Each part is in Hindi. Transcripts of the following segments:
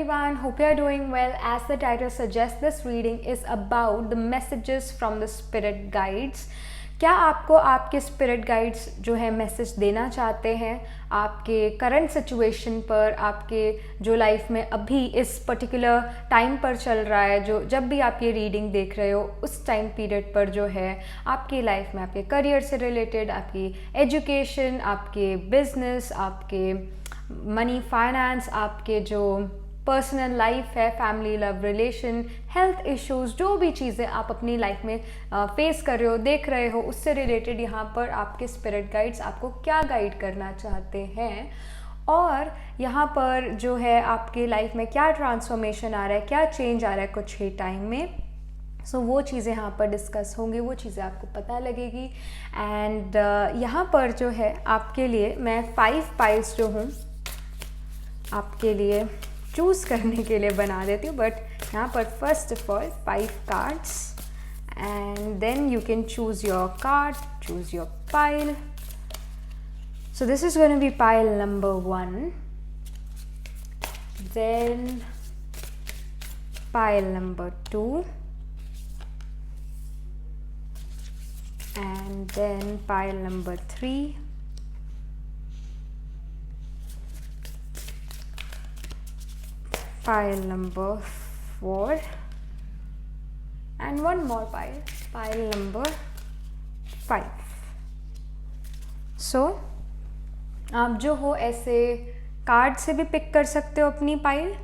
everyone, hope you are doing well. As the title suggests, this reading is about the messages from the spirit guides. क्या आपको आपके स्पिरिट गाइड्स जो है मैसेज देना चाहते हैं आपके करंट सिचुएशन पर, आपके जो लाइफ में अभी इस पर्टिकुलर टाइम पर चल रहा है, जो जब भी आप ये रीडिंग देख रहे हो उस टाइम पीरियड पर जो है आपकी लाइफ में, आपके करियर से रिलेटेड, आपकी एजुकेशन, आपके बिजनेस, आपके मनी फाइनेंस, आपके जो पर्सनल लाइफ है, family love relation, health issues, जो भी चीज़ें आप अपनी लाइफ में फेस कर रहे हो, देख रहे हो, उससे रिलेटेड यहाँ पर आपके स्पिरिट गाइड्स आपको क्या गाइड करना चाहते हैं और यहाँ पर जो है आपकी लाइफ में क्या ट्रांसफॉर्मेशन आ रहा है, क्या चेंज आ रहा है कुछ ही टाइम में। सो वो चीज़ें यहाँ पर डिस्कस होंगी, वो चीज़ें आपको पता लगेगी। एंड यहाँ पर जो है आपके लिए मैं 5 पाइल्स जो हूँ आपके लिए चूज़ करने के लिए बना देती हूँ, बट यहाँ पर first of all 5 cards and then you can choose your card, choose your pile. So this is going to be pile number 1, then pile number 2 and then pile number 3, pile number 4 and one more pile number 5. So आप जो हो ऐसे कार्ड से भी पिक कर सकते हो अपनी पाइल,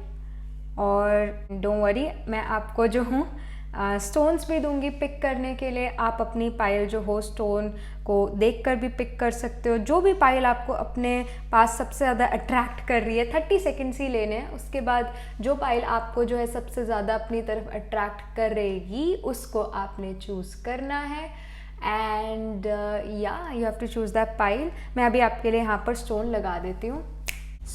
और डोंट वरी मैं आपको जो हूँ स्टोन्स भी दूंगी पिक करने के लिए। आप अपनी पाइल जो हो स्टोन को देखकर भी पिक कर सकते हो। जो भी पाइल आपको अपने पास सबसे ज़्यादा अट्रैक्ट कर रही है, 30 सेकेंड्स ही लेने हैं, उसके बाद जो पाइल आपको जो है सबसे ज़्यादा अपनी तरफ अट्रैक्ट करेगी उसको आपने चूज़ करना है। एंड या you have to choose that pile. मैं अभी आपके लिए यहाँ पर स्टोन लगा देती हूँ।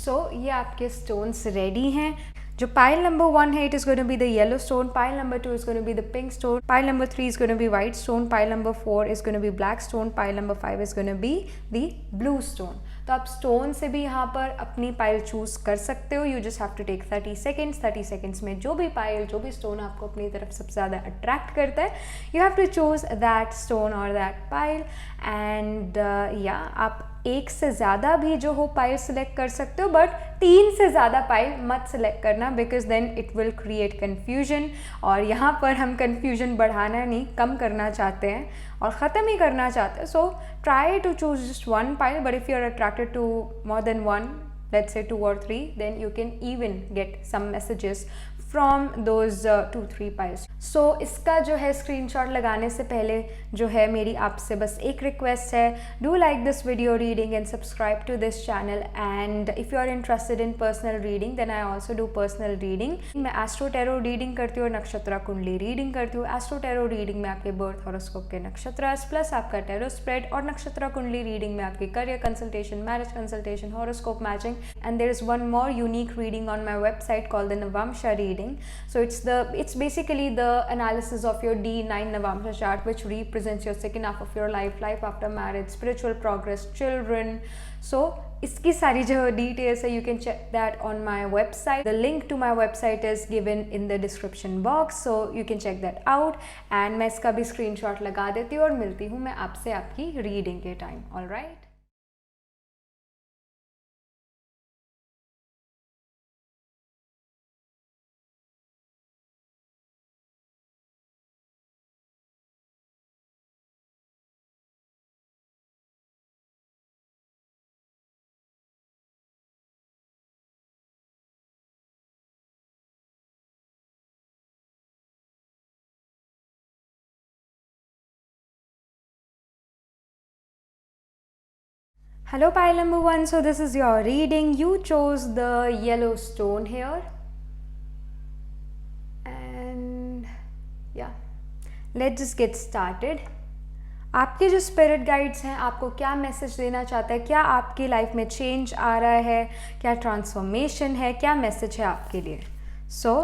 सो ये आपके स्टोन्स रेडी हैं। जो पाइल नंबर 1 है, it is going to be the yellow stone, pile number 2 is going to be the pink stone, pile number 3 is going to be white stone, pile number 4 is going to be black stone, pile number 5 is going to be the blue stone. तो आप स्टोन से भी यहाँ पर अपनी पाइल चूज़ कर सकते हो। You just have to take 30 seconds. 30 seconds में जो भी पाइल, जो भी स्टोन आपको अपनी तरफ सबसे ज़्यादा अट्रैक्ट करता है, you have to choose that stone और दैट पाइल। एंड या आप एक से ज़्यादा भी जो हो पाइल सिलेक्ट कर सकते हो, बट 3 से ज़्यादा पाइल मत सिलेक्ट करना, because then it will create confusion. और यहाँ पर हम कन्फ्यूजन बढ़ाना नहीं, कम करना चाहते हैं और ख़त्म ही करना चाहते हैं। So try to choose just 1 pile, but if you are attracted to more than 1, let's say 2 or 3, then you can even get some messages from those 2-3 piles. So इसका जो है स्क्रीनशॉट लगाने से पहले जो है मेरी आपसे बस एक रिक्वेस्ट है, do like this video reading and subscribe to this channel. And if you are interested in personal reading, then I also do personal reading. मैं एस्ट्रो टैरो रीडिंग करती हूँ और नक्षत्र कुंडली रीडिंग करती हूँ। एस्ट्रो टैरो रीडिंग में आपके बर्थ हॉरोस्कोप के नक्षत्र प्लस आपका टैरो स्प्रेड, और नक्षत्र कुंडली रीडिंग में आपकी career consultation, marriage consultation, horoscope matching, and there is one more unique reading on my website called the Navamsha reading. So it's basically the analysis of your D9 Navamsha chart, which represents your second half of your life, life after marriage, spiritual progress, children. So इसकी सारी जो details है, you can check that on my website. The link to my website is given in the description box, so you can check that out. And मैं इसका भी screenshot लगा देती हूँ और मिलती हूँ मैं आपसे आपकी reading के time. All right? Hello pile number 1, so this is your reading. You chose the yellow stone here, and yeah, let's just get started. आपके जो स्पिरिट गाइड्स हैं आपको क्या मैसेज देना चाहता है, क्या आपकी लाइफ में चेंज आ रहा है, क्या ट्रांसफॉर्मेशन है, क्या मैसेज है आपके लिए। सो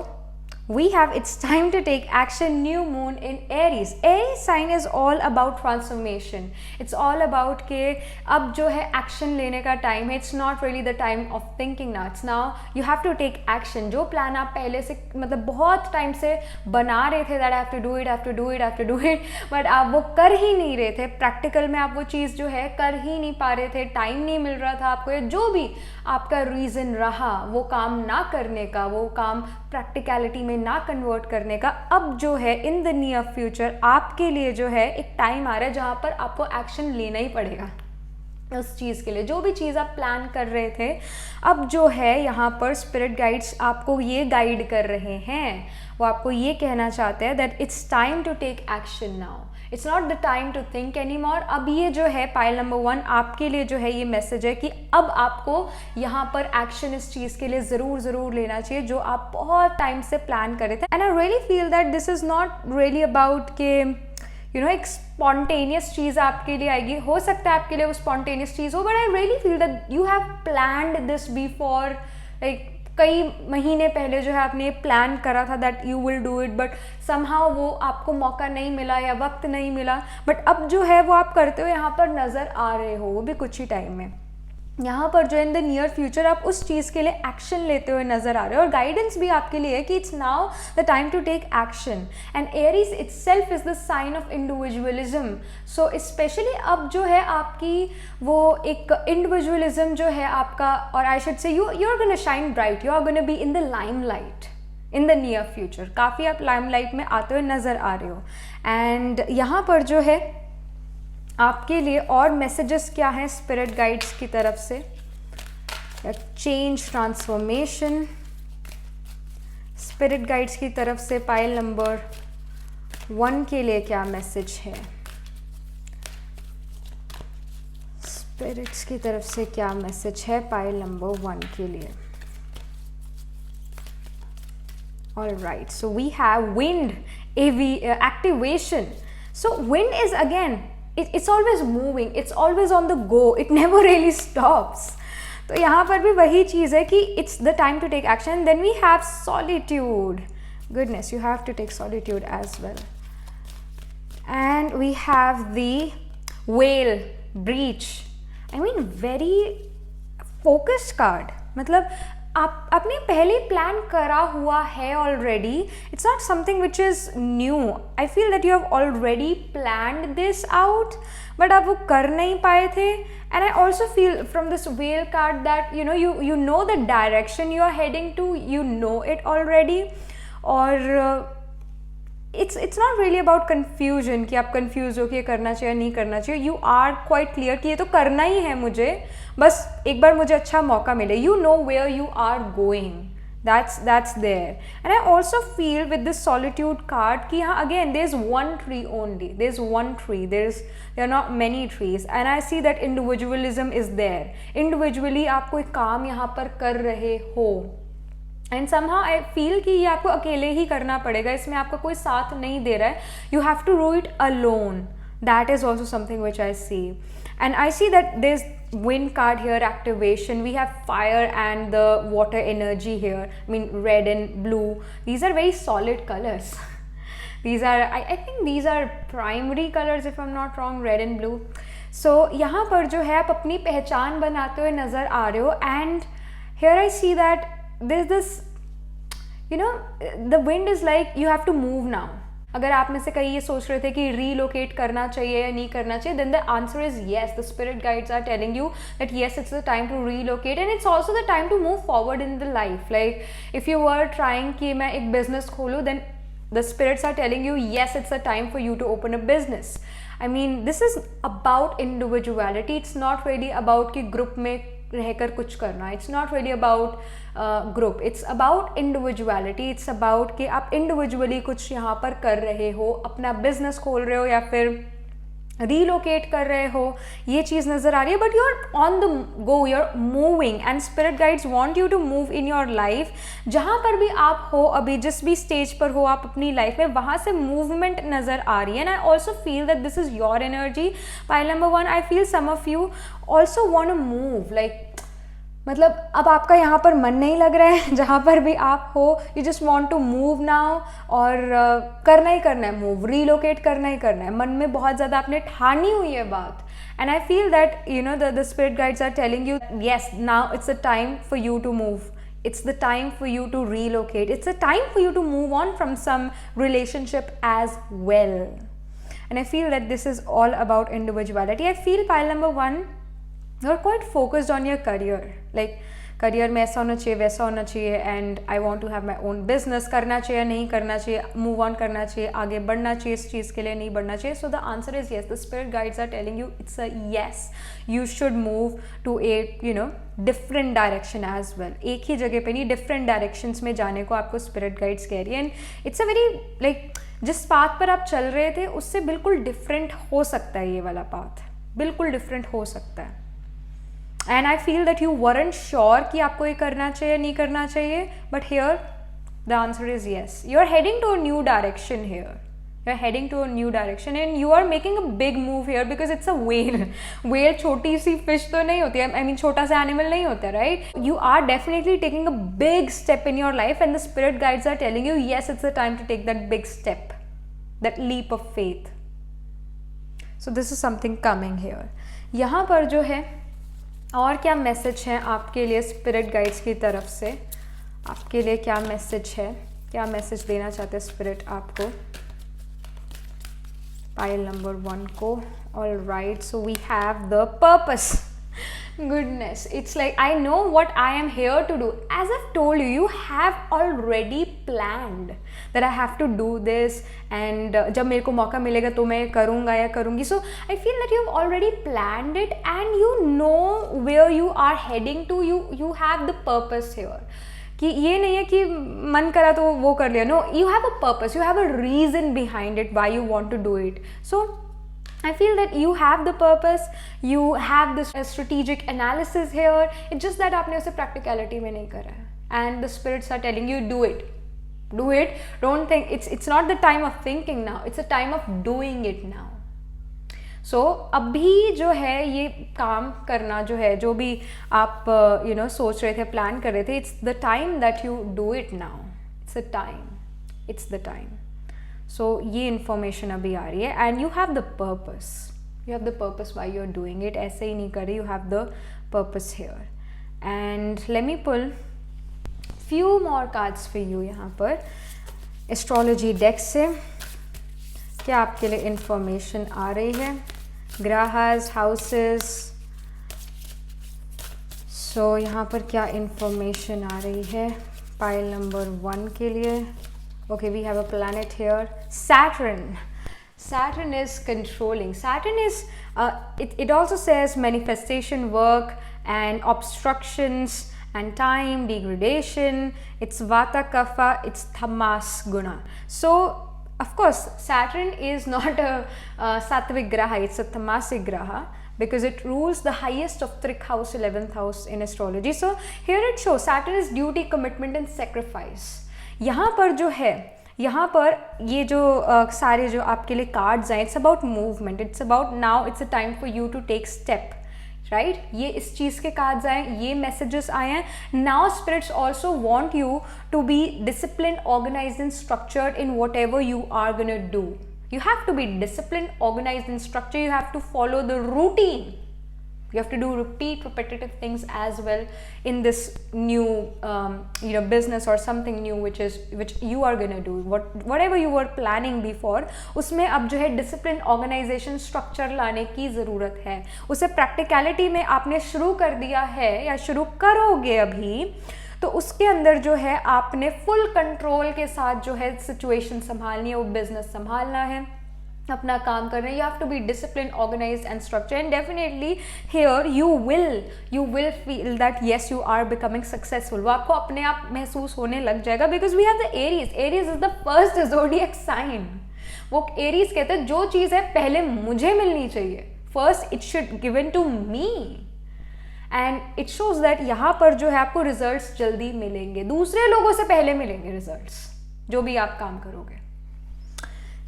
we have it's time to take action, new moon in Aries. Aries sign is all about transformation. It's all about के अब जो है action लेने का time है. It's not really the time of thinking now. It's now you have to take action. जो plan आप पहले से मतलब बहुत time से बना रहे थे that I have to do it, I have to do it, I have to do it, but आप वो कर ही नहीं रहे थे. Practical में आप वो चीज़ जो है कर ही नहीं पा रहे थे, time नहीं मिल रहा था आपको, जो भी आपका reason रहा वो काम ना करने का, वो काम प्रैक्टिकलिटी में ना कन्वर्ट करने का, अब जो है इन द नियर फ्यूचर आपके लिए जो है एक टाइम आ रहा है जहाँ पर आपको एक्शन लेना ही पड़ेगा उस चीज़ के लिए. जो भी चीज़ आप प्लान कर रहे थे, अब जो है यहाँ पर स्पिरिट गाइड्स आपको ये गाइड कर रहे हैं, वो आपको ये कहना चाहते हैं that it's time to take action now. It's not the time to think any more. अब ये जो है पाइल नंबर 1 आपके लिए जो है ये मैसेज है कि अब आपको यहाँ पर एक्शन इस चीज़ के लिए ज़रूर लेना चाहिए जो आप बहुत टाइम से प्लान कर रहे थे. And I really feel that this is not really about के एक स्पॉन्टेनियस चीज़ आपके लिए आएगी. हो सकता है आपके लिए वो स्पॉन्टेनियस चीज़ हो, but I really feel that you have planned this before, like कई महीने पहले जो है आपने प्लान करा था that you will do it, but somehow वो आपको मौका नहीं मिला या वक्त नहीं मिला. बट अब जो है वो आप करते हो यहाँ पर नज़र आ रहे हो, वो भी कुछ ही टाइम में. यहाँ पर जो इन द नियर फ्यूचर आप उस चीज़ के लिए एक्शन लेते हुए नज़र आ रहे हो. और गाइडेंस भी आपके लिए है कि it's now the time to take action. And Aries itself is the sign of individualism. So specially अब जो है आपकी वो एक इंडिविजुअलिज्म जो है आपका, और I should say you are gonna shine bright, you are gonna be in the limelight in the near future. काफ़ी आप लाइमलाइट में आते हुए नज़र आ रहे हो. एंड यहाँ पर जो है आपके लिए और मैसेजेस क्या हैं स्पिरिट गाइड्स की तरफ से. चेंज, ट्रांसफॉर्मेशन, स्पिरिट गाइड्स की तरफ से पाइल नंबर 1 के लिए क्या मैसेज है, स्पिरिट्स की तरफ से क्या मैसेज है पाइल नंबर 1 के लिए. All right, so we have wind activation. So wind is again, it's always moving, it's always on the go, it never really stops. तो यहाँ पर भी वही चीज़ है कि it's the time to take action. Then we have solitude. Goodness, you have to take solitude as well. And we have the whale, breach. I mean very focused card. मतलब आपने पहले प्लान करा हुआ है already. It's not something which is new. I feel that you have already planned this out, but आप वो कर नहीं पाए थे. And I also feel from this whale card that you know the direction you are heading to, you know it already. और it's not really about confusion कि आप confused हो कि ये करना चाहिए नहीं करना चाहिए. You are quite clear कि ये तो करना ही है मुझे, बस एक बार मुझे अच्छा मौका मिले. You know where you are going. That's there. And I also feel with this solitude card कि हाँ again there's one tree only. There's one tree. There are not many trees. And I see that individualism is there. Individually आप कोई काम यहाँ पर कर रहे हो. एंड समहाउ आई फील कि ये आपको अकेले ही करना पड़ेगा, इसमें आपका कोई साथ नहीं दे रहा है. You have to do it alone. That is also something which I see. And I see that there is wind card here, activation. We have fire and the water energy here. I mean red and blue. These are very solid colors. These are I think these are primary colors if I'm not wrong, red and blue. So यहाँ पर जो है आप अपनी पहचान बनाते हुए नज़र आ रहे हो. And here I see that there's this, the wind is like you have to move now. अगर आप में से कई ये सोच रहे थे कि रीलोकेट करना चाहिए या नहीं करना चाहिए, then the answer is yes. The spirit guides are telling you that yes, it's the time to relocate, and it's also the time to move forward in the life. Like if you were trying कि मैं एक business खोलूँ, then the spirits are telling you yes, it's the time for you to open a business. I mean this is about individuality. It's not really about कि ग्रुप में रहकर कुछ करना. It's not really about group, it's about individuality. It's about कि आप इंडिविजुअली कुछ यहाँ पर कर रहे हो, अपना बिजनेस खोल रहे हो या फिर रीलोकेट कर रहे हो, ये चीज़ नज़र आ रही है. But you are on the go, you are moving, and spirit guides want you to move in your life. जहाँ पर भी आप हो, अभी जिस भी स्टेज पर हो आप अपनी लाइफ में, वहाँ से मूवमेंट नज़र आ रही है. And I also feel that this is your energy. Pile number 1, I feel some of you also want to move. Like मतलब अब आपका यहाँ पर मन नहीं लग रहा है, जहाँ पर भी आप हो, you just want to move now, और करना ही करना है मूव, रीलोकेट करना ही करना है, मन में बहुत ज़्यादा आपने ठानी हुई है बात. And I feel that you know the spirit guides are telling you, yes now it's a time for you to move. It's the time for you to relocate. It's a time for you to move on from some relationship as well. And I feel that this is all about individuality. I feel pile number 1, you're quite focused on your career. Like career में ऐसा होना चाहिए, वैसा होना चाहिए, and I want to have my own business. करना चाहिए, नहीं करना चाहिए, मूव ऑन करना चाहिए, आगे बढ़ना चाहिए इस चीज़ के लिए, नहीं बढ़ना चाहिए. So the answer is yes. The spirit guides are telling you it's a yes. You should move to a different direction as well. एक ही जगह पे नहीं, डिफरेंट डायरेक्शंस में जाने को आपको स्पिरिट गाइड्स कह रही है. And it's a very like जिस पाथ पर आप चल रहे थे उससे बिल्कुल डिफरेंट हो सकता है ये वाला पाथ, बिल्कुल डिफरेंट हो सकता है. And I feel that you weren't sure कि आपको ये करना चाहिए, नहीं करना चाहिए, but here the answer is yes. You are heading to a new direction here. You are heading to a new direction and you are making a big move here because it's a whale. Whale छोटी सी फिश तो नहीं होती है, आई मीन छोटा सा एनिमल नहीं होता, right? You are definitely taking a big step in your life and the spirit guides are telling you yes it's the time to take that big step, that leap of faith. So this is something coming here. यहाँ पर जो है और क्या मैसेज है आपके लिए स्पिरिट गाइड्स की तरफ से, आपके लिए क्या मैसेज है, क्या मैसेज देना चाहते हैं स्पिरिट आपको पाइल नंबर 1 को. All right, so we have the purpose. Goodness, it's like I know what I am here to do. As I've told you, you have already planned that I have to do this, and जब मेरे को मौका मिलेगा तो मैं करूँगा या करूँगी. So I feel that you've already planned it and you know where you are heading to. You have the purpose here. कि ये नहीं है कि मन करा तो वो कर लिया. No, you have a purpose. You have a reason behind it why you want to do it. So I feel that you have the purpose, you have this strategic analysis here. It's just that आपने उसे practicality में नहीं करा है. And the spirits are telling you do it. Do it. Don't think, it's not the time of thinking now. It's a time of doing it now. So अभी जो है ये काम करना जो है, जो भी आप सोच रहे थे, प्लान कर रहे थे, it's the time that you do it now. It's a time. It's the time. सो ये इन्फॉर्मेशन अभी आ रही है and you have the purpose. You have the purpose why you are doing it. ऐसे ही नहीं कर रही, you have the purpose here. And let me pull few more cards for you यहाँ पर एस्ट्रोलॉजी डेक से. क्या आपके लिए इन्फॉर्मेशन आ रही है? ग्रहास, हाउसेस. सो यहाँ पर क्या इन्फॉर्मेशन आ रही है पाइल नंबर 1 के लिए? Okay, we have a planet here, Saturn. Saturn is controlling. Saturn is, it also says manifestation work and obstructions and time, degradation. It's Vata Kapha, it's Tamas Guna. So, of course, Saturn is not a Sattvic Graha, it's a Tamasic Graha because it rules the highest of Trik house, 11th house in astrology. So, here it shows Saturn is duty, commitment and sacrifice. यहाँ पर जो है, यहाँ पर ये जो सारे जो आपके लिए कार्ड्स हैं, it's about movement, it's about now it's a time for you to take step, right? ये इस चीज़ के कार्ड्स आए, ये मैसेजेस आए हैं. Now spirits also want you to be discipline, organized and structured in whatever you are gonna do. You have to be disciplined, organized and structured. You have to follow the routine. You have to do repeat repetitive things as well in this new business or something new which you are going to do. Whatever you were planning before, उसमें अब जो है discipline, organization, structure लाने की ज़रूरत है. उसे practicality में आपने शुरू कर दिया है या शुरू करोगे अभी, तो उसके अंदर जो है आपने फुल कंट्रोल के साथ जो है सिचुएशन संभालनी है, वो बिजनेस संभालना है, अपना काम करना है. You have to be discipline, organized and structure and definitely here you will feel that yes you are becoming successful. वो आपको अपने आप महसूस होने लग जाएगा because we have the Aries. Aries is the first zodiac sign. वो एरीज कहते हैं जो चीज़ है पहले मुझे मिलनी चाहिए, first it should given to me. And it shows that यहाँ पर जो है आपको रिजल्ट्स जल्दी मिलेंगे, दूसरे लोगों से पहले मिलेंगे रिजल्ट्स, जो भी आप काम करोगे.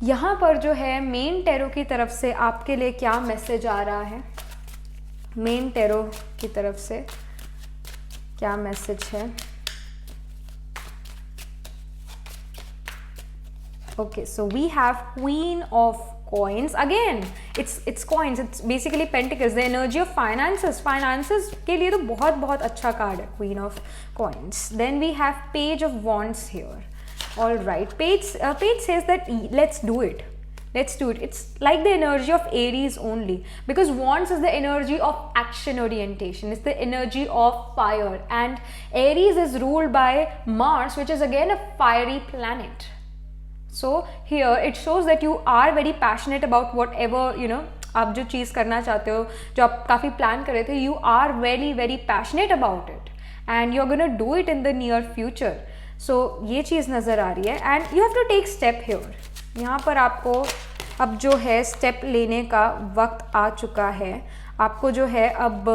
यहाँ पर जो है मेन टैरो की तरफ से आपके लिए क्या मैसेज आ रहा है? मेन टैरो की तरफ से क्या मैसेज है? Okay, so we have Queen of Coins. Again, it's coins. It's basically pentacles. The energy of finances. Finances के लिए तो बहुत बहुत अच्छा कार्ड है Queen of Coins. Then we have Page of Wands here. All right, Page says that let's do it. Let's do it. It's like the energy of Aries only, because Wands is the energy of action orientation. It's the energy of fire, and Aries is ruled by Mars, which is again a fiery planet. So here it shows that you are very passionate about whatever, you know, आप जो चीज़ करना चाहते हो, जो आप काफ़ी प्लान कर रहे थे, you are very very passionate about it and you're gonna do it in the near future. So ये चीज़ नज़र आ रही है and you have to take step here. यहाँ पर आपको अब जो है स्टेप लेने का वक्त आ चुका है. आपको जो है अब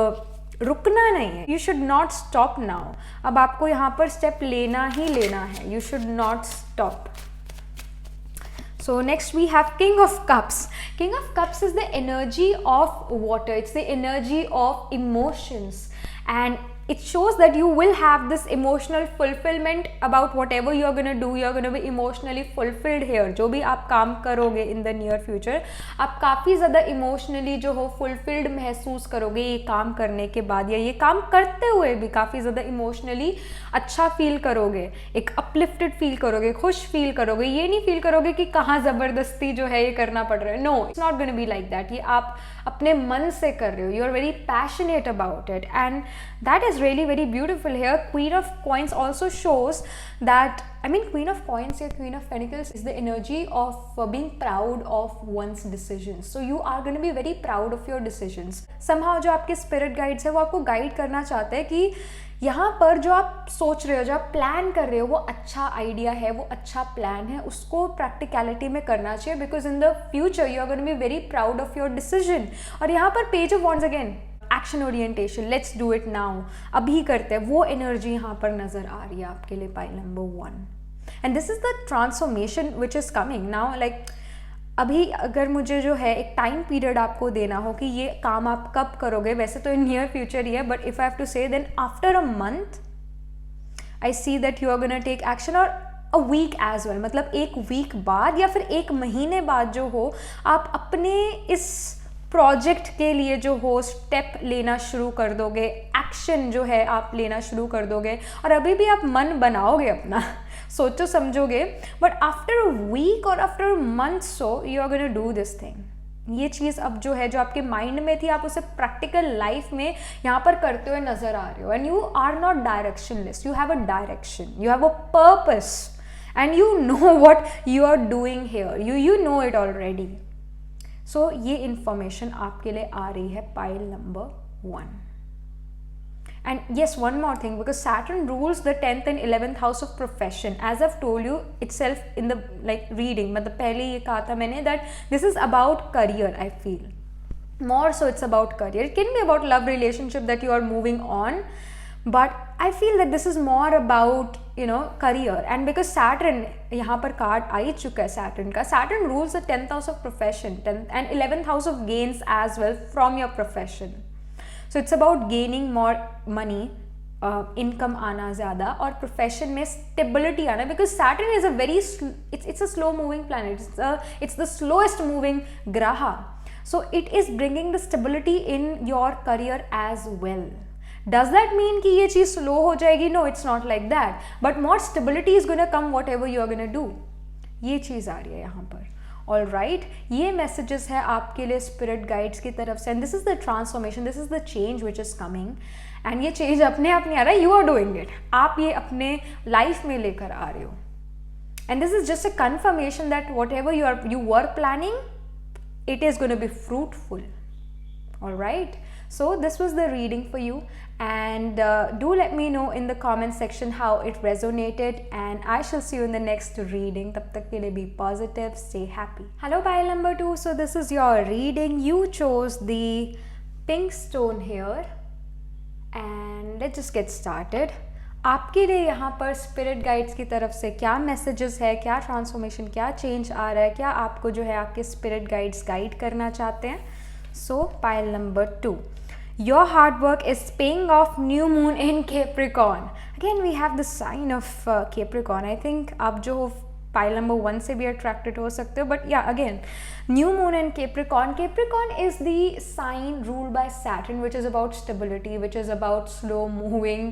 रुकना नहीं है. You should not stop now. अब आपको यहाँ पर स्टेप लेना ही लेना है. You should not stop. So next we have King of Cups. King of Cups is the energy of water. It's the energy of emotions, and it shows that you will have this emotional fulfillment about whatever you're going to do. You're going to be emotionally fulfilled here. जो भी आप काम करोगे in the near future, आप काफ़ी ज़्यादा emotionally जो हो fulfilled महसूस करोगे ये काम करने के बाद, या ये काम करते हुए भी काफ़ी ज़्यादा emotionally अच्छा फील करोगे, एक uplifted फील करोगे, खुश फील करोगे. ये नहीं फील करोगे कि कहाँ ज़बरदस्ती जो है ये करना पड़ रहा है. No, it's not going to be like that. ये आप अपने मन से कर रहे हो. You are very passionate about it, and that is really very beautiful here. Queen of Coins also shows that, I mean, Queen of Coins या Queen of Pentacles is the energy of being proud of one's decisions. So you are going to be very proud of your decisions. Somehow जो आपके spirit guides है वो आपको guide करना चाहते हैं कि यहाँ पर जो आप सोच रहे हो, जो आप प्लान कर रहे हो, वो अच्छा आइडिया है, वो अच्छा प्लान है, उसको प्रैक्टिकलिटी में करना चाहिए, because in the future you are going to be very proud of your decision. और यहाँ पर page of wands again action orientation, let's do it now, अभी करते हैं, वो एनर्जी यहाँ पर नजर आ रही है आपके लिए pile number 1. And this is the transformation which is coming now. Like अभी अगर मुझे जो है एक टाइम पीरियड आपको देना हो कि ये काम आप कब करोगे, वैसे तो इन नियर फ्यूचर ही है, but if I have to say then after a month I see that you are gonna take action, or a week as well, मतलब एक वीक बाद या फिर एक महीने बाद जो हो आप अपने इस प्रोजेक्ट के लिए जो हो स्टेप लेना शुरू कर दोगे, एक्शन जो है आप लेना शुरू कर दोगे. और अभी भी आप मन बनाओगे अपना, सोचो समझोगे, बट आफ्टर अ वीक और after a month so you are gonna do this thing. ये चीज़ अब जो है, जो आपके माइंड में थी, आप उसे प्रैक्टिकल लाइफ में यहाँ पर करते हुए नजर आ रहे हो. And you are not directionless, you have a direction, you have a purpose, and you know what you are doing here. You know it already. So ये information आपके लिए आ रही है pile number 1. And yes, one more thing, because Saturn rules the 10th and 11th house of profession, as I've told you itself in the reading. मतलब पहले ये कहा था मैंने that this is about career. I feel more so it's about career. It can be about love relationship that you are moving on, but I feel that this is more about, you know, career. And because Saturn यहाँ पर कार्ड आ ही चुका है Saturn का, Saturn rules the 10th house of profession, 10th and 11th house of gains as well from your profession. So it's about gaining more money, income आना ज़्यादा, और प्रोफेशन में स्टेबिलिटी आना, because Saturn is a very it's a slow moving planet, it's the slowest moving graha, so it is bringing the stability in your career as well. Does that mean कि ये चीज़ slow हो जाएगी? No, it's not like that, but more stability is gonna come whatever you are gonna do. ये चीज़ आ रही है यहाँ पर. ऑल राइट, ये मैसेजेस है आपके लिए स्पिरिट गाइड्स की तरफ से, and this is the transformation, this is the change which is coming. And ये चेंज अपने आप नहीं आ रहा है, यू आर डूइंग इट, आप ये अपने लाइफ में लेकर आ रहे हो. And this is just a confirmation that whatever you were planning, it is going to be fruitful. All right, so this was the reading for you, and do let me know in the comment section how it resonated, and I shall see you in the next reading. Tab tak ke liye be positive, stay happy. Hello pile number 2, so this is your reading. You chose the pink stone here, and let's just get started. आपके लिए यहाँ पर स्पिरिट गाइड्स की तरफ से क्या मैसेजेस है, क्या ट्रांसफॉर्मेशन, क्या चेंज आ रहा है, क्या आपको जो है आपके स्पिरिट गाइड्स गाइड करना चाहते हैं. So pile number 2, Your hard work is paying off. New moon in Capricorn. Again, we have the sign of Capricorn. I think आप जो pile number 1 से भी attracted हो सकते हो, but yeah, again, new moon in Capricorn. Capricorn is the sign ruled by Saturn, which is about stability, which is about slow moving,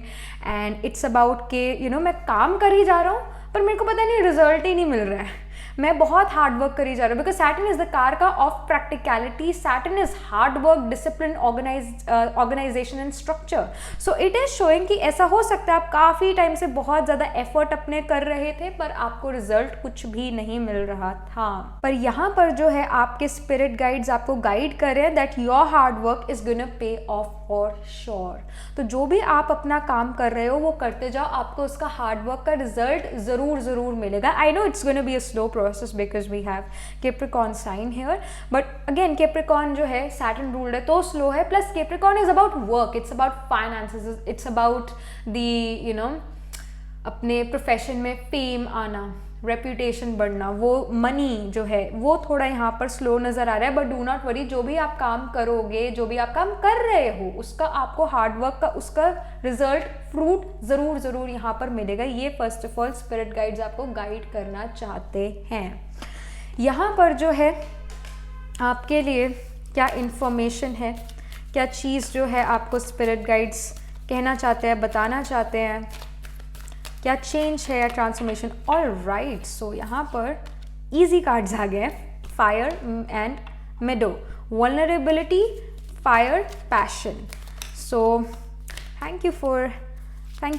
and it's about के मैं काम कर ही जा रहा हूँ पर मेरे को पता नहीं रिजल्ट ही नहीं मिल रहा है, मैं बहुत हार्ड वर्क करी जा रहा हूँ, because Saturn is the karaka of practicality, Saturn is hard work, discipline, organization and structure. So it is showing कि ऐसा हो सकता है आप काफ़ी टाइम से बहुत ज़्यादा एफर्ट अपने कर रहे थे पर आपको रिजल्ट कुछ भी नहीं मिल रहा था. पर यहाँ पर जो है आपके स्पिरिट गाइड्स आपको गाइड कर रहे हैं that your hard work is gonna pay of for sure. तो जो भी आप अपना काम कर रहे हो वो करते जाओ, आपको उसका हार्ड वर्क का रिजल्ट ज़रूर मिलेगा. I know it's gonna be a slow process because we have Capricorn sign here, but again Capricorn जो है Saturn ruled है तो slow है, plus Capricorn is about work, it's about finances, it's about the अपने प्रोफेशन में फेम आना, रेप्यूटेशन बढ़ना, वो मनी जो है वो थोड़ा यहाँ पर स्लो नज़र आ रहा है. बट डू नॉट वरी, जो भी आप काम करोगे, जो भी आप काम कर रहे हो उसका आपको हार्डवर्क का उसका रिजल्ट फ्रूट ज़रूर यहाँ पर मिलेगा. ये first of all spirit guides आपको गाइड करना चाहते हैं. यहाँ पर जो है आपके लिए क्या इन्फॉर्मेशन है, क्या चीज़ जो है आपको स्पिरिट गाइड्स कहना चाहते हैं, बताना चाहते हैं, क्या चेंज है या ट्रांसफॉर्मेशन. ऑल राइट, सो यहाँ पर इजी कार्ड्स आ गए, fire and meadow, vulnerability, fire, passion. So thank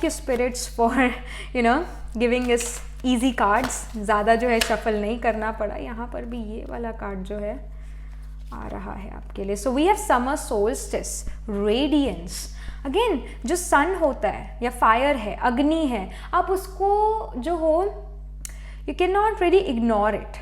you spirits for giving इस इजी कार्ड्स. ज़्यादा जो है शफल नहीं करना पड़ा. यहाँ पर भी ये वाला कार्ड जो है आ रहा है आपके लिए. So we have summer solstice, radiance. Again जो सन होता है या फायर है, अग्नि है, आप उसको जो हो you can not really ignore it.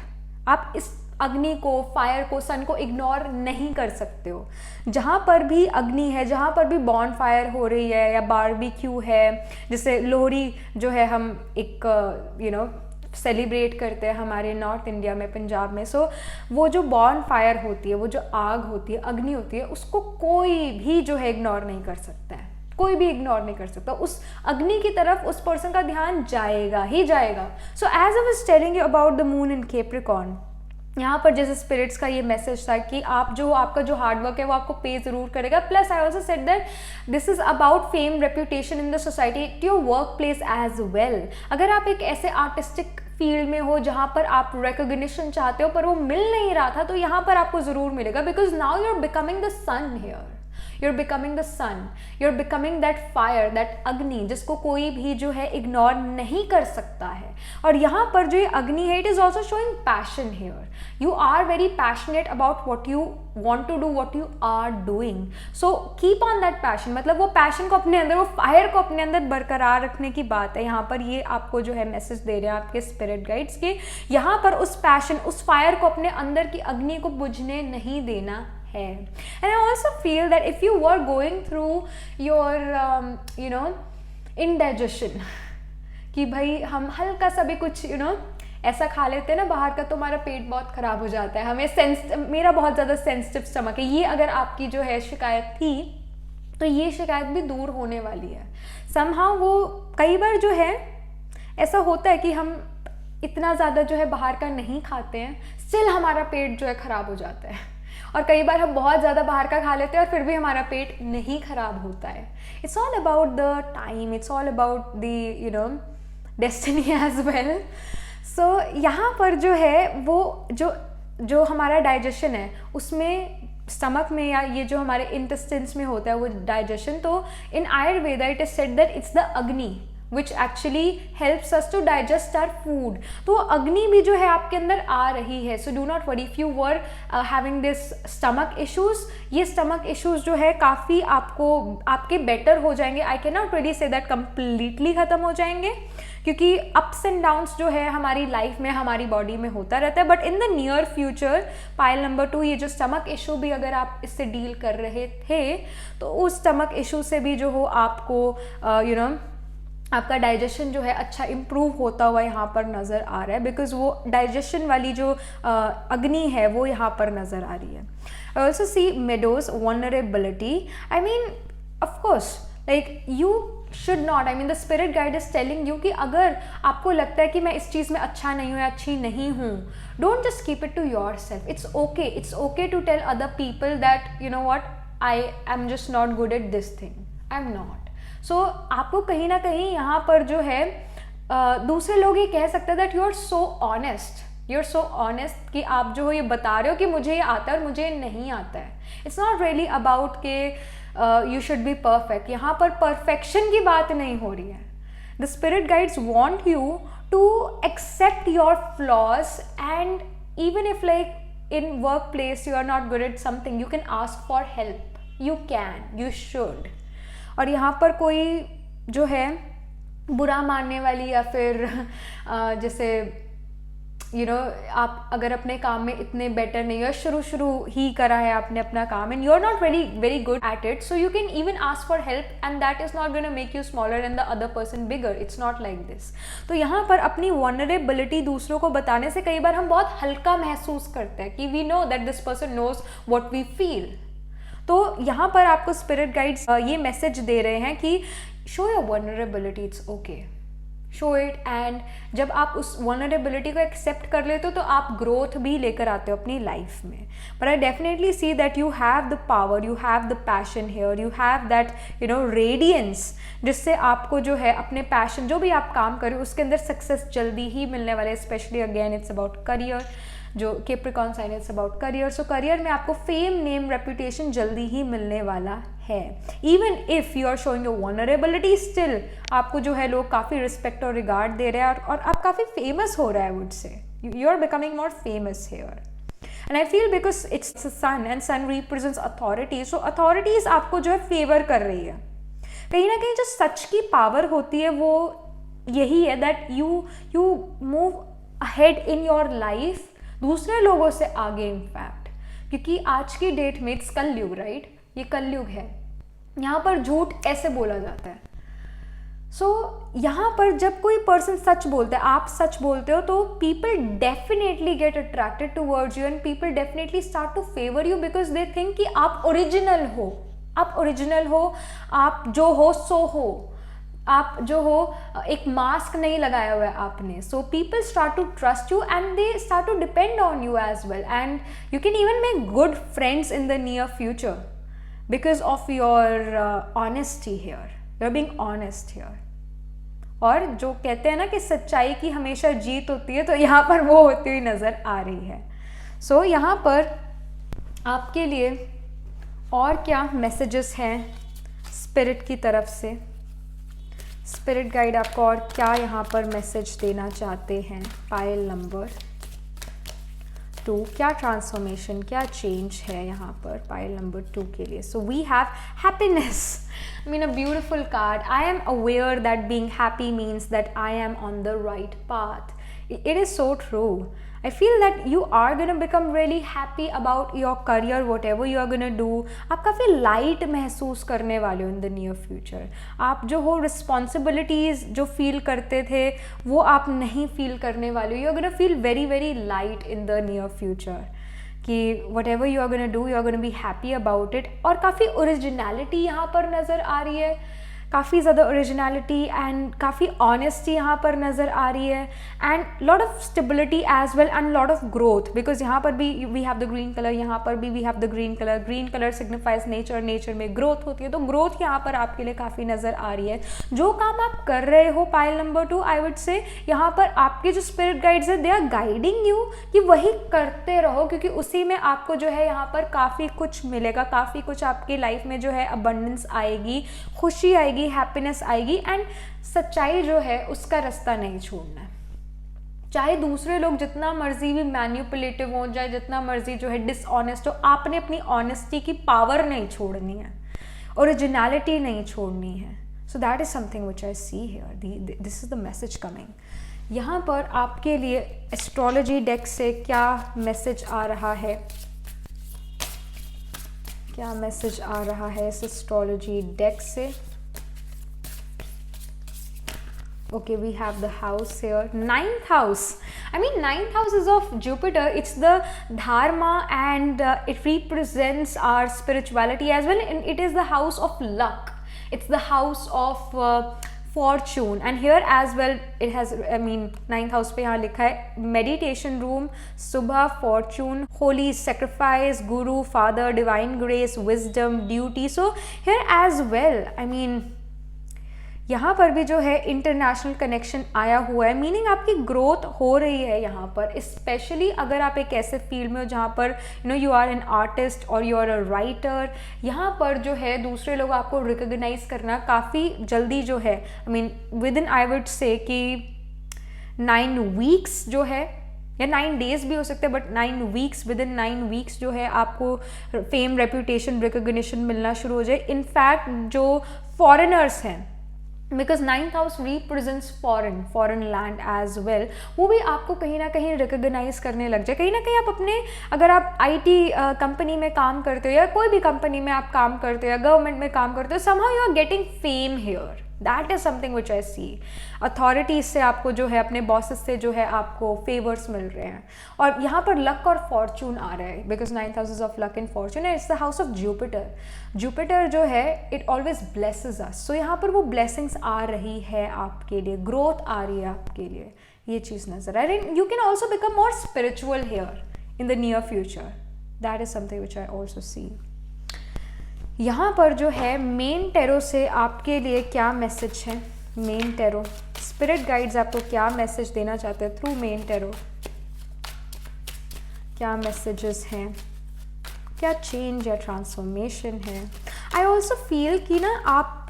आप इस अग्नि को, फायर को, सन को इग्नोर नहीं कर सकते हो. जहाँ पर भी अग्नि है, जहाँ पर भी बॉन फायर हो रही है या बारबेक्यू है, जैसे लोहड़ी जो है हम एक सेलिब्रेट करते हैं हमारे नॉर्थ इंडिया में, पंजाब में. सो वो जो बॉन फायर होती है, वो जो आग होती है, अग्नि होती है, उसको कोई भी जो है इग्नोर नहीं कर सकता है, कोई भी इग्नोर नहीं कर सकता. उस अग्नि की तरफ उस पर्सन का ध्यान जाएगा ही जाएगा. So as I was telling you about the moon in Capricorn, यहाँ पर जैसे स्पिरिट्स का ये मैसेज था कि आपका जो हार्डवर्क है वो आपको पे ज़रूर करेगा. Plus I also said that this is about fame, reputation in the society, to your work place as well. अगर आप एक ऐसे आर्टिस्टिक फील्ड में हो जहाँ पर आप रिकॉग्निशन चाहते हो पर वो मिल नहीं रहा था, तो यहाँ पर आपको ज़रूर मिलेगा. Because now you are becoming the sun here, you're becoming the sun, you're becoming that fire, that अग्नि जिसको कोई भी जो है इग्नोर नहीं कर सकता है. और यहाँ पर जो ये अग्नि है, it is also showing passion here. You are very passionate about what you want to do, what you are doing. So keep on that passion. मतलब वो पैशन को अपने अंदर, वो फायर को अपने अंदर बरकरार रखने की बात है. यहाँ पर ये आपको जो है मैसेज दे रहे हैं आपके स्पिरिट गाइड्स के, यहाँ पर उस पैशन, उस फायर को, अपने अंदर की अग्नि को बुझने नहीं देना है. And I also feel that if you were going through your indigestion, कि भाई हम हल्का सा भी कुछ ऐसा खा लेते हैं ना बाहर का, तो हमारा पेट बहुत ख़राब हो जाता है. हमें मेरा बहुत ज़्यादा सेंसिटिव स्टमक है. ये अगर आपकी जो है शिकायत थी तो ये शिकायत भी दूर होने वाली है. समहाउ वो कई बार जो है ऐसा होता है कि हम इतना ज़्यादा जो है बाहर का नहीं खाते हैं, स्टिल हमारा पेट जो है ख़राब हो जाता है. और कई बार हम बहुत ज़्यादा बाहर का खा लेते हैं और फिर भी हमारा पेट नहीं खराब होता है. It's all about the time, it's all about the destiny as well. So यहाँ पर जो है वो जो हमारा डाइजेशन है उसमें, स्टमक में या ये जो हमारे इंटेस्टाइन्स में होता है वो डाइजेशन, तो in Ayurveda it is said that it's the agni which actually helps us to digest our food. तो अग्नि भी जो है आपके अंदर आ रही है. So do not worry if you were having this stomach issues. ये stomach issues जो है काफ़ी आपके better हो जाएंगे. I cannot really say that completely ख़त्म हो जाएंगे, क्योंकि अप्स एंड डाउन्स जो है हमारी लाइफ में, हमारी बॉडी में होता रहता है. But in the near future, pile number 2, ये जो स्टमक इशू भी अगर आप इससे डील कर रहे थे तो उस स्टमक इशू से भी जो हो आपको आपका डाइजेशन जो है अच्छा इम्प्रूव होता हुआ यहाँ पर नज़र आ रहा है, बिकॉज वो डाइजेशन वाली जो अग्नि है वो यहाँ पर नज़र आ रही है। आई also C meadows vulnerability. I mean of course like you should not, I mean the spirit guide is telling you कि अगर आपको लगता है कि मैं इस चीज़ में अच्छा नहीं हूँ या अच्छी नहीं हूँ, don't just keep it to yourself. It's okay to tell other people that you know what, I am just not good at this thing, I am not. So आपको कहीं ना कहीं यहाँ पर जो है दूसरे लोग ये कह सकते हैं that you are so honest कि आप जो हो ये बता रहे हो कि मुझे ये आता है और मुझे नहीं आता है। इट्स नॉट रियली अबाउट के यू शुड बी परफेक्ट। यहाँ पर परफेक्शन की बात नहीं हो रही है। The spirit guides want you to accept your flaws, and even if like in work place you are not good at something, you can ask for help, you can, you should. और यहाँ पर कोई जो है बुरा मानने वाली या फिर जैसे यू नो आप अगर अपने काम में इतने बेटर नहीं हो, शुरू ही करा है आपने अपना काम and you are not very good at it, so you can even ask for help and that is not gonna make you smaller and the other person bigger. It's not like this. तो यहाँ पर अपनी वनरेबिलिटी दूसरों को बताने से कई बार हम बहुत हल्का महसूस करते हैं कि we know that this person knows what we feel. तो यहाँ पर आपको स्पिरिट गाइड्स ये मैसेज दे रहे हैं कि show your vulnerability, it's okay, show it. एंड जब आप उस वनरेबिलिटी को एक्सेप्ट कर लेते हो तो आप ग्रोथ भी लेकर आते हो अपनी लाइफ में। पर I definitely see that you have the power, you have the passion here, you have that you know radiance, जिससे आपको जो है अपने पैशन जो भी आप काम करें उसके अंदर सक्सेस जल्दी ही मिलने वाले। Specially again it's about career, जो Capricorn sign it's about career. So career में आपको फेम, नेम, रेपुटेशन जल्दी ही मिलने वाला है। Even if you are showing your vulnerability, still आपको जो है लोग काफ़ी रिस्पेक्ट और रिगार्ड दे रहे हैं और आप काफ़ी फेमस हो रहा है। Would say you are becoming more famous here. And I feel because it's sun and sun represents authority, so authorities आपको जो है फेवर कर रही है। कहीं ना कहीं जो सच की पावर होती है वो यही है that you move ahead in your life, दूसरे लोगों से आगे इनफैक्ट, क्योंकि आज की डेट में इट्स कलयुग, राइट? ये कलयुग है, यहाँ पर झूठ ऐसे बोला जाता है। सो यहाँ पर जब कोई पर्सन सच बोलता है, आप सच बोलते हो, तो people definitely get attracted towards you and people definitely start to favour you because they think कि आप ओरिजिनल हो, आप जो हो सो हो, आप जो हो एक मास्क नहीं लगाया हुआ है आपने। So people start to trust you and they start to depend on you as well, and you can even make good friends in the near future because of your honesty here, you are being honest here. और जो कहते हैं ना कि सच्चाई की हमेशा जीत होती है, तो यहाँ पर वो होती हुई नज़र आ रही है। सो यहाँ पर आपके लिए और क्या मैसेजेस हैं स्पिरिट की तरफ से? स्पिरिट गाइड आपको और क्या यहाँ पर मैसेज देना चाहते हैं? पायल नंबर 2, क्या ट्रांसफॉर्मेशन, क्या चेंज है यहाँ पर पायल नंबर 2 के लिए? So we have happiness, I mean a beautiful card. I am aware that being happy means that I am on the right path. It is so true. I feel that you are going to become really happy about your career, whatever you are going to do. आप काफ़ी लाइट महसूस करने वाले हो in the near future. आप जो हो responsibilities जो feel करते थे वो आप नहीं feel करने वाले हो. You are going to feel very very light in the near future. कि whatever you are going to do, you are going to be happy about it. और काफ़ी ओरिजिनलिटी यहाँ पर नज़र आ रही है, काफ़ी ज़्यादा ओरिजिनलिटी एंड काफ़ी ऑनेस्टी यहाँ पर नज़र आ रही है, and lot of stability as well and lot of growth, because यहाँ पर भी we have the green colour, यहाँ पर भी we have the green colour. Green colour signifies nature, nature में ग्रोथ होती है, तो ग्रोथ यहाँ पर आपके लिए काफ़ी नज़र आ रही है. जो काम आप कर रहे हो पायल नंबर 2, आई वुड से यहाँ पर आपके जो स्पिरिट गाइड्स है दे आर गाइडिंग यू कि वही करते रहो, क्योंकि उसी में आपको जो है यहाँ पर काफ़ी कुछ मिलेगा, काफ़ी कुछ आपकी लाइफ में जो है अबंडेंस आएगी, खुशी आएगी, हैप्पीनेस आएगी, एंड सच्चाई जो है उसका रास्ता नहीं छोड़ना है. चाहे दूसरे लोग जितना मर्जी भी मैनिपुलेटिव हो जाए, जितना मर्जी जो है डिसऑनेस्ट हो, आपने अपनी ऑनेस्टी की पावर नहीं छोड़नी है, ओरिजिनलिटी नहीं छोड़नी है. So that is something which I see here, this is the message coming. यहाँ पर आपके लिए एस्ट्रोलॉजी डेक से क्या मैसेज आ रहा है, क्या मैसेज आ रहा है इस एस्ट्रोलॉजी डेक से? Okay, we have the house here. Ninth house. I mean, ninth house is of Jupiter. It's the dharma, and it represents our spirituality as well. And it is the house of luck. It's the house of fortune. And here as well, it has, I mean, ninth house पे यहाँ लिखा है meditation room, subha, fortune, holy sacrifice, guru, father, divine grace, wisdom, duty. So here as well, I mean, यहाँ पर भी जो है इंटरनेशनल कनेक्शन आया हुआ है, मीनिंग आपकी ग्रोथ हो रही है यहाँ पर, स्पेशली अगर आप एक ऐसे फील्ड में हो जहाँ पर यू आर एन आर्टिस्ट और यू आर अ राइटर, यहाँ पर जो है दूसरे लोग आपको रिकॉग्नाइज करना काफ़ी जल्दी जो है, I mean with in I would से कि 9 वीक्स जो है, या 9 डेज भी हो सकते हैं, but 9 weeks, with in 9 weeks जो है आपको फेम, रेपुटेशन, रिकॉग्निशन मिलना शुरू हो जाए. इनफैक्ट जो फॉरेनर्स हैं, because ninth house represents foreign land as well, वो भी आपको कहीं ना कहीं रिकॉग्नाइज करने लग जाए. कहीं ना कहीं आप अपने, अगर आप आईटी कंपनी में काम करते हो या कोई भी कंपनी में आप काम करते हो या गवर्नमेंट में काम करते हो, somehow you are getting fame here. That is something which I see. Authorities से आपको जो है, अपने बॉसेस से जो है आपको फेवर्स मिल रहे हैं. और यहाँ पर लक और फॉर्चून आ रहा है, because ninth house is of luck and Fortune, it's the house of Jupiter. Jupiter जो है इट ऑलवेज ब्लेसेस अस. सो यहाँ पर वो ब्लेसिंग्स आ रही है आपके लिए, ग्रोथ आ रही है आपके लिए, ये चीज़ नजर आ रही है. You can also become more spiritual here in the near future. That is something which I also सी. यहाँ पर जो है मेन टेरो से आपके लिए क्या मैसेज है, मेन टेरो स्पिरिट गाइड्स आपको क्या मैसेज देना चाहते हैं थ्रू मेन टेरो, क्या मैसेजेस हैं, क्या चेंज या ट्रांसफॉर्मेशन है. आई ऑल्सो फील कि ना आप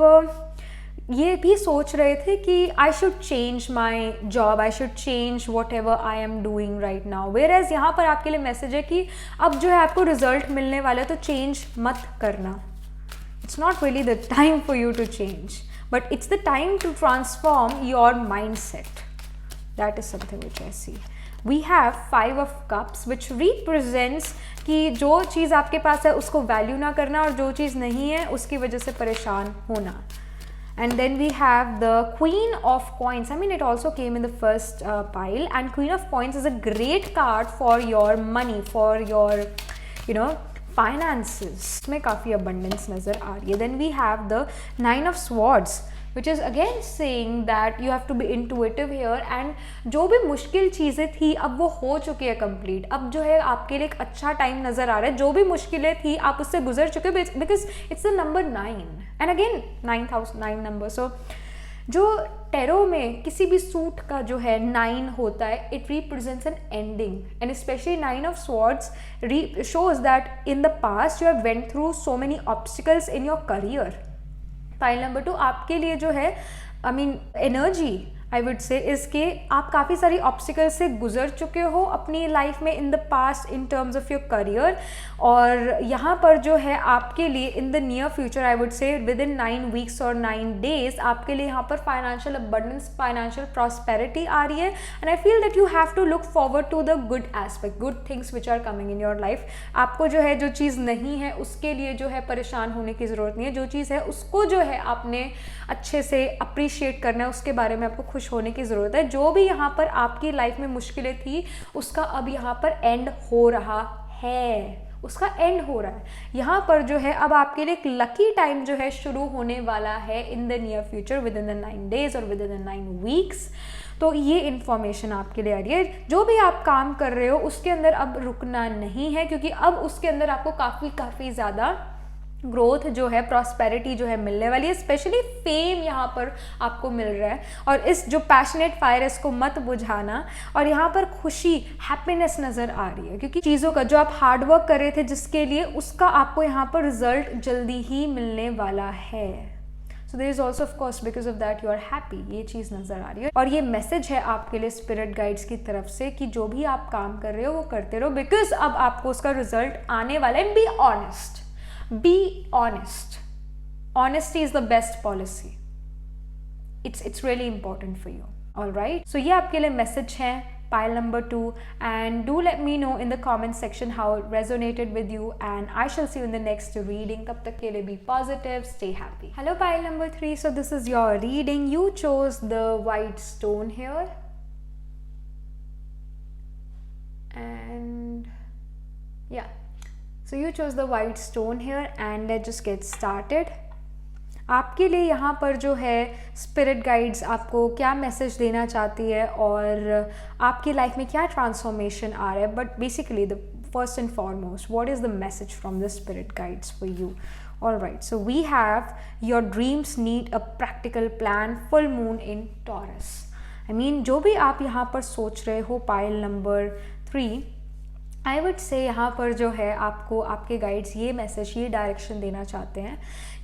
ये भी सोच रहे थे कि I should change my job, I should change whatever I am doing right now. Whereas यहाँ पर आपके लिए मैसेज है कि अब जो है आपको रिजल्ट मिलने वाला है, तो चेंज मत करना. It's not really the time for you to change, but it's the time to transform your mindset. That is something which I see. We have 5 of cups which represents कि जो चीज़ आपके पास है उसको वैल्यू ना करना, और जो चीज़ नहीं है उसकी वजह से परेशान होना. And then we have the Queen of Coins. I mean, it also came in the first pile, and Queen of Coins is a great card for your money, for your, you know, finances में काफ़ी abundance नज़र आ रही है. Then we have the 9 of Swords, which is again saying that you have to be intuitive here, and जो भी मुश्किल चीज़ें थी अब वो हो चुकी है कंप्लीट. अब जो है आपके लिए एक अच्छा टाइम नज़र आ रहा है. जो भी मुश्किलें थी आप उससे गुजर चुके, because it's the number 9 and again 9th house 9 number. So जो टेरो में किसी भी सूट का जो है 9 होता है, it represents an ending, and specially 9 of swords shows that in the past you have went through so many obstacles in your career. Pile number 2 आपके लिए जो है, I mean energy I would से इसके, आप काफ़ी सारी ऑब्स्टिकल से गुजर चुके हो अपनी लाइफ में in the past in terms of your career. और यहाँ पर जो है आपके लिए in the near future, I would say within 9 weeks और 9 डेज आपके लिए यहाँ पर फाइनेंशियल अबंडेंस, फाइनेंशियल प्रॉस्पेरिटी आ रही है. And I feel that you have to look forward to the good aspect, good things which are coming in your life. आपको जो है जो चीज़ नहीं है उसके लिए जो है परेशान होने की ज़रूरत नहीं है. जो चीज़ है उसको जो है आपने अच्छे से अप्रिशिएट करना है, उसके बारे में आपको खुश होने की ज़रूरत है. जो भी यहाँ पर आपकी लाइफ में मुश्किलें थी उसका अब यहाँ पर एंड हो रहा है, उसका एंड हो रहा है. यहाँ पर जो है अब आपके लिए एक लकी टाइम जो है शुरू होने वाला है इन the near future, with in the 9 days और विद इन द 9 वीक्स. तो ये इन्फॉर्मेशन आपके लिए आ रही है. जो भी आप काम कर रहे हो उसके अंदर अब रुकना नहीं है, क्योंकि अब उसके अंदर आपको काफ़ी ज़्यादा ग्रोथ जो है, प्रॉस्पेरिटी जो है मिलने वाली है. स्पेशली फेम यहाँ पर आपको मिल रहा है. और इस जो पैशनेट फायर है इसको मत बुझाना. और यहाँ पर खुशी, हैप्पीनेस नज़र आ रही है, क्योंकि चीज़ों का जो आप हार्डवर्क कर रहे थे जिसके लिए, उसका आपको यहाँ पर रिजल्ट जल्दी ही मिलने वाला है. So there is also of course because of that you are happy, ये चीज़ नज़र आ रही है. और ये मैसेज है आपके लिए स्पिरिट गाइड्स की तरफ से कि जो भी आप काम कर रहे हो वो करते रहो, बिकॉज अब आपको उसका रिजल्ट आने वाला है. Be honest, be honest. Honesty is the best policy. It's really important for you. All right. So ये आपके लिए मैसेज है pile number 2, and do let me know in the comment section how it resonated with you, and I shall see you in the next reading. Tab tak ke liye be positive, stay happy. Hello pile number 3, so this is your reading. You chose the white stone here, and yeah, so you chose the white stone here, and let's just get started. आपके लिए यहाँ पर जो है स्पिरिट गाइड्स आपको क्या मैसेज देना चाहती है और आपकी लाइफ में क्या ट्रांसफॉर्मेशन आ रहा है, but basically the first and foremost what is the message from the spirit guides for you. All right, so we have your dreams need a practical plan, full moon in Taurus. I mean, जो भी आप यहाँ पर सोच रहे हो पाइल नंबर 3, आई वुड से यहाँ पर जो है आपको आपके गाइड्स ये मैसेज, ये डायरेक्शन देना चाहते हैं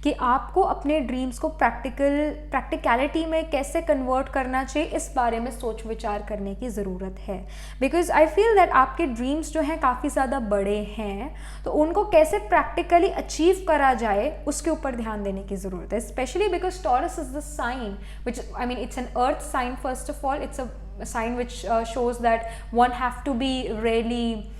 कि आपको अपने ड्रीम्स को प्रैक्टिकलिटी में कैसे कन्वर्ट करना चाहिए, इस बारे में सोच विचार करने की ज़रूरत है. बिकॉज आई फील दैट आपके ड्रीम्स जो हैं काफ़ी ज़्यादा बड़े हैं, तो उनको कैसे प्रैक्टिकली अचीव करा जाए उसके ऊपर ध्यान देने की ज़रूरत है. Specially because Taurus is the sign which, I mean, it's an earth sign first of all. It's a sign which shows that one have to be really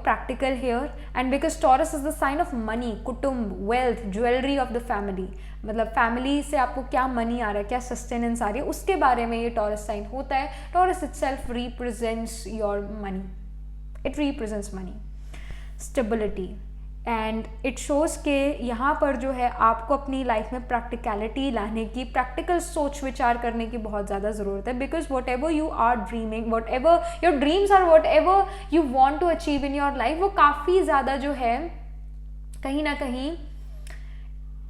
practical here, and because Taurus is the sign of money, कुटुंब, wealth, jewelry of the family. मतलब फैमिली से आपको क्या मनी आ रहा है, क्या सस्टेनेंस आ रही है, उसके बारे में ये टॉरस साइन होता है. Taurus itself represents your money. It represents money, stability, and it shows के यहाँ पर जो है आपको अपनी लाइफ में प्रैक्टिकलिटी लाने की, प्रैक्टिकल सोच विचार करने की बहुत ज़्यादा ज़रूरत है. Because whatever you are dreaming, whatever your dreams are, whatever you want to achieve in your life, वो काफ़ी ज़्यादा जो है कहीं ना कहीं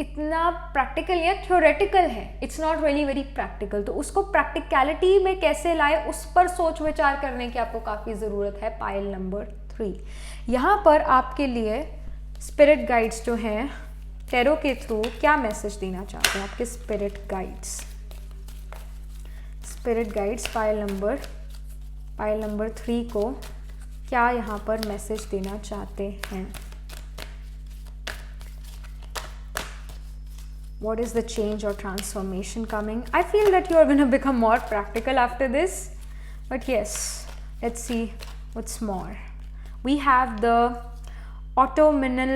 इतना प्रैक्टिकल या थ्योरेटिकल है. It's not really very practical. तो उसको प्रैक्टिकलिटी में कैसे लाए, उस पर सोच विचार करने की आपको काफ़ी ज़रूरत है. पाइल नंबर 3, यहाँ पर आपके लिए स्पिरिट गाइड्स जो हैं टैरो के थ्रू क्या मैसेज देना चाहते हैं आपके spirit guides. Spirit guides pile number 3 को क्या यहाँ पर मैसेज देना चाहते हैं. What is the change or transformation coming? I feel that you are going to become more practical after this, but yes, let's see what's more. We have the autumnal,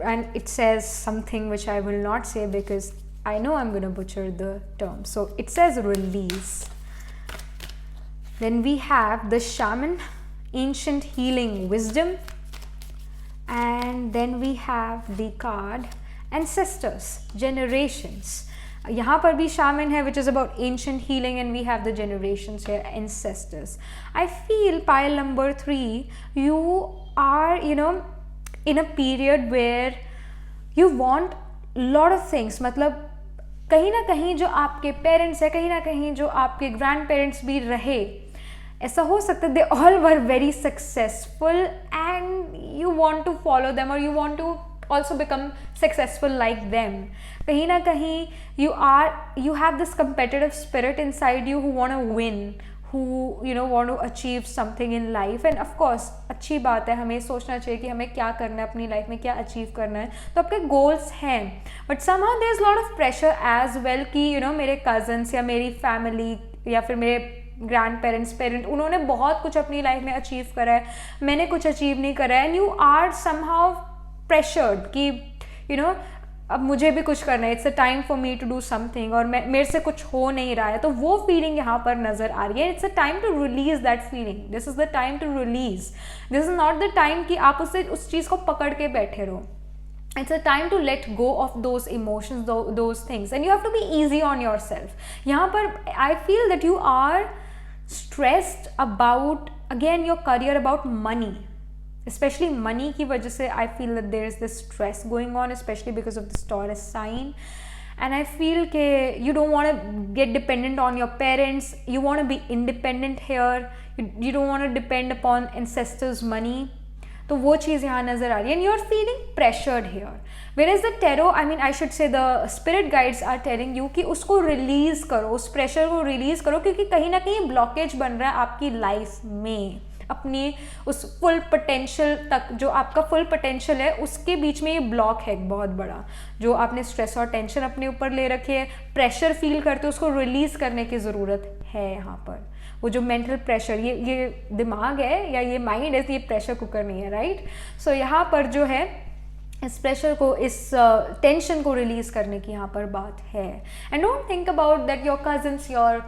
and it says something which I will not say because I know I'm going to butcher the term. So it says release. Then we have the shaman, ancient healing wisdom, and then we have the card ancestors, generations. यहाँ पर भी shaman है, which is about ancient healing, and we have the generations here, ancestors. I feel pile number 3, you are, in a period where you want lot of things. मतलब कहीं ना कहीं जो आपके पेरेंट्स है, कहीं ना कहीं जो आपके ग्रैंड पेरेंट्स भी रहे, ऐसा हो सकता है they all were very successful and you want to follow them, or you want to also become successful like them. कहीं ना कहीं you have this competitive spirit inside you who want to win, who want to achieve something in life. And of course अच्छी बात है, हमें सोचना चाहिए कि हमें क्या करना है अपनी लाइफ में, क्या अचीव करना है. तो आपके गोल्स हैं, but somehow there is lot of pressure as well कि मेरे कजन्स या मेरी फैमिली या फिर मेरे ग्रैंड पेरेंट उन्होंने बहुत कुछ अपनी लाइफ में अचीव करा है, मैंने कुछ अचीव नहीं करा है. And you are somehow pressured कि अब मुझे भी कुछ करना है, it's a time for me to do something, और मेरे से कुछ हो नहीं रहा है. तो वो फीलिंग यहाँ पर नज़र आ रही है. It's a time to release that feeling. This is the time to release. This is not the time कि आप उस चीज़ को पकड़ के बैठे रहो. It's a time to let go of those emotions, those things, and you have to be easy on yourself. यहाँ पर I feel that you are stressed about, again, your career, about money. Especially money की वजह से I feel that there is this stress going on, especially because of this Taurus sign. And I feel कि you don't want to get dependent on your parents. You want to be independent here. You don't want to depend upon ancestors' money. तो वो चीज़ यहाँ नज़र आ रही है. And you're feeling pressured here. Whereas the tarot, I mean, I should say the spirit guides are telling you कि उसको रिलीज़ करो, उस प्रेशर को रिलीज़ करो, क्योंकि कहीं ना कहीं ब्लॉकेज बन रहा है आपकी लाइफ में. अपनी उस फुल पोटेंशियल तक, जो आपका फुल पोटेंशियल है, उसके बीच में ये ब्लॉक है एक बहुत बड़ा, जो आपने स्ट्रेस और टेंशन अपने ऊपर ले रखी है, प्रेशर फील करते हो, उसको रिलीज़ करने की ज़रूरत है यहाँ पर. वो जो मेंटल प्रेशर, ये दिमाग है या ये माइंड है, ये प्रेशर कुकर नहीं है, राइट? सो यहाँ पर जो है इस प्रेशर को, इस टेंशन को रिलीज करने की यहाँ पर बात है. And don't think about that your cousins, your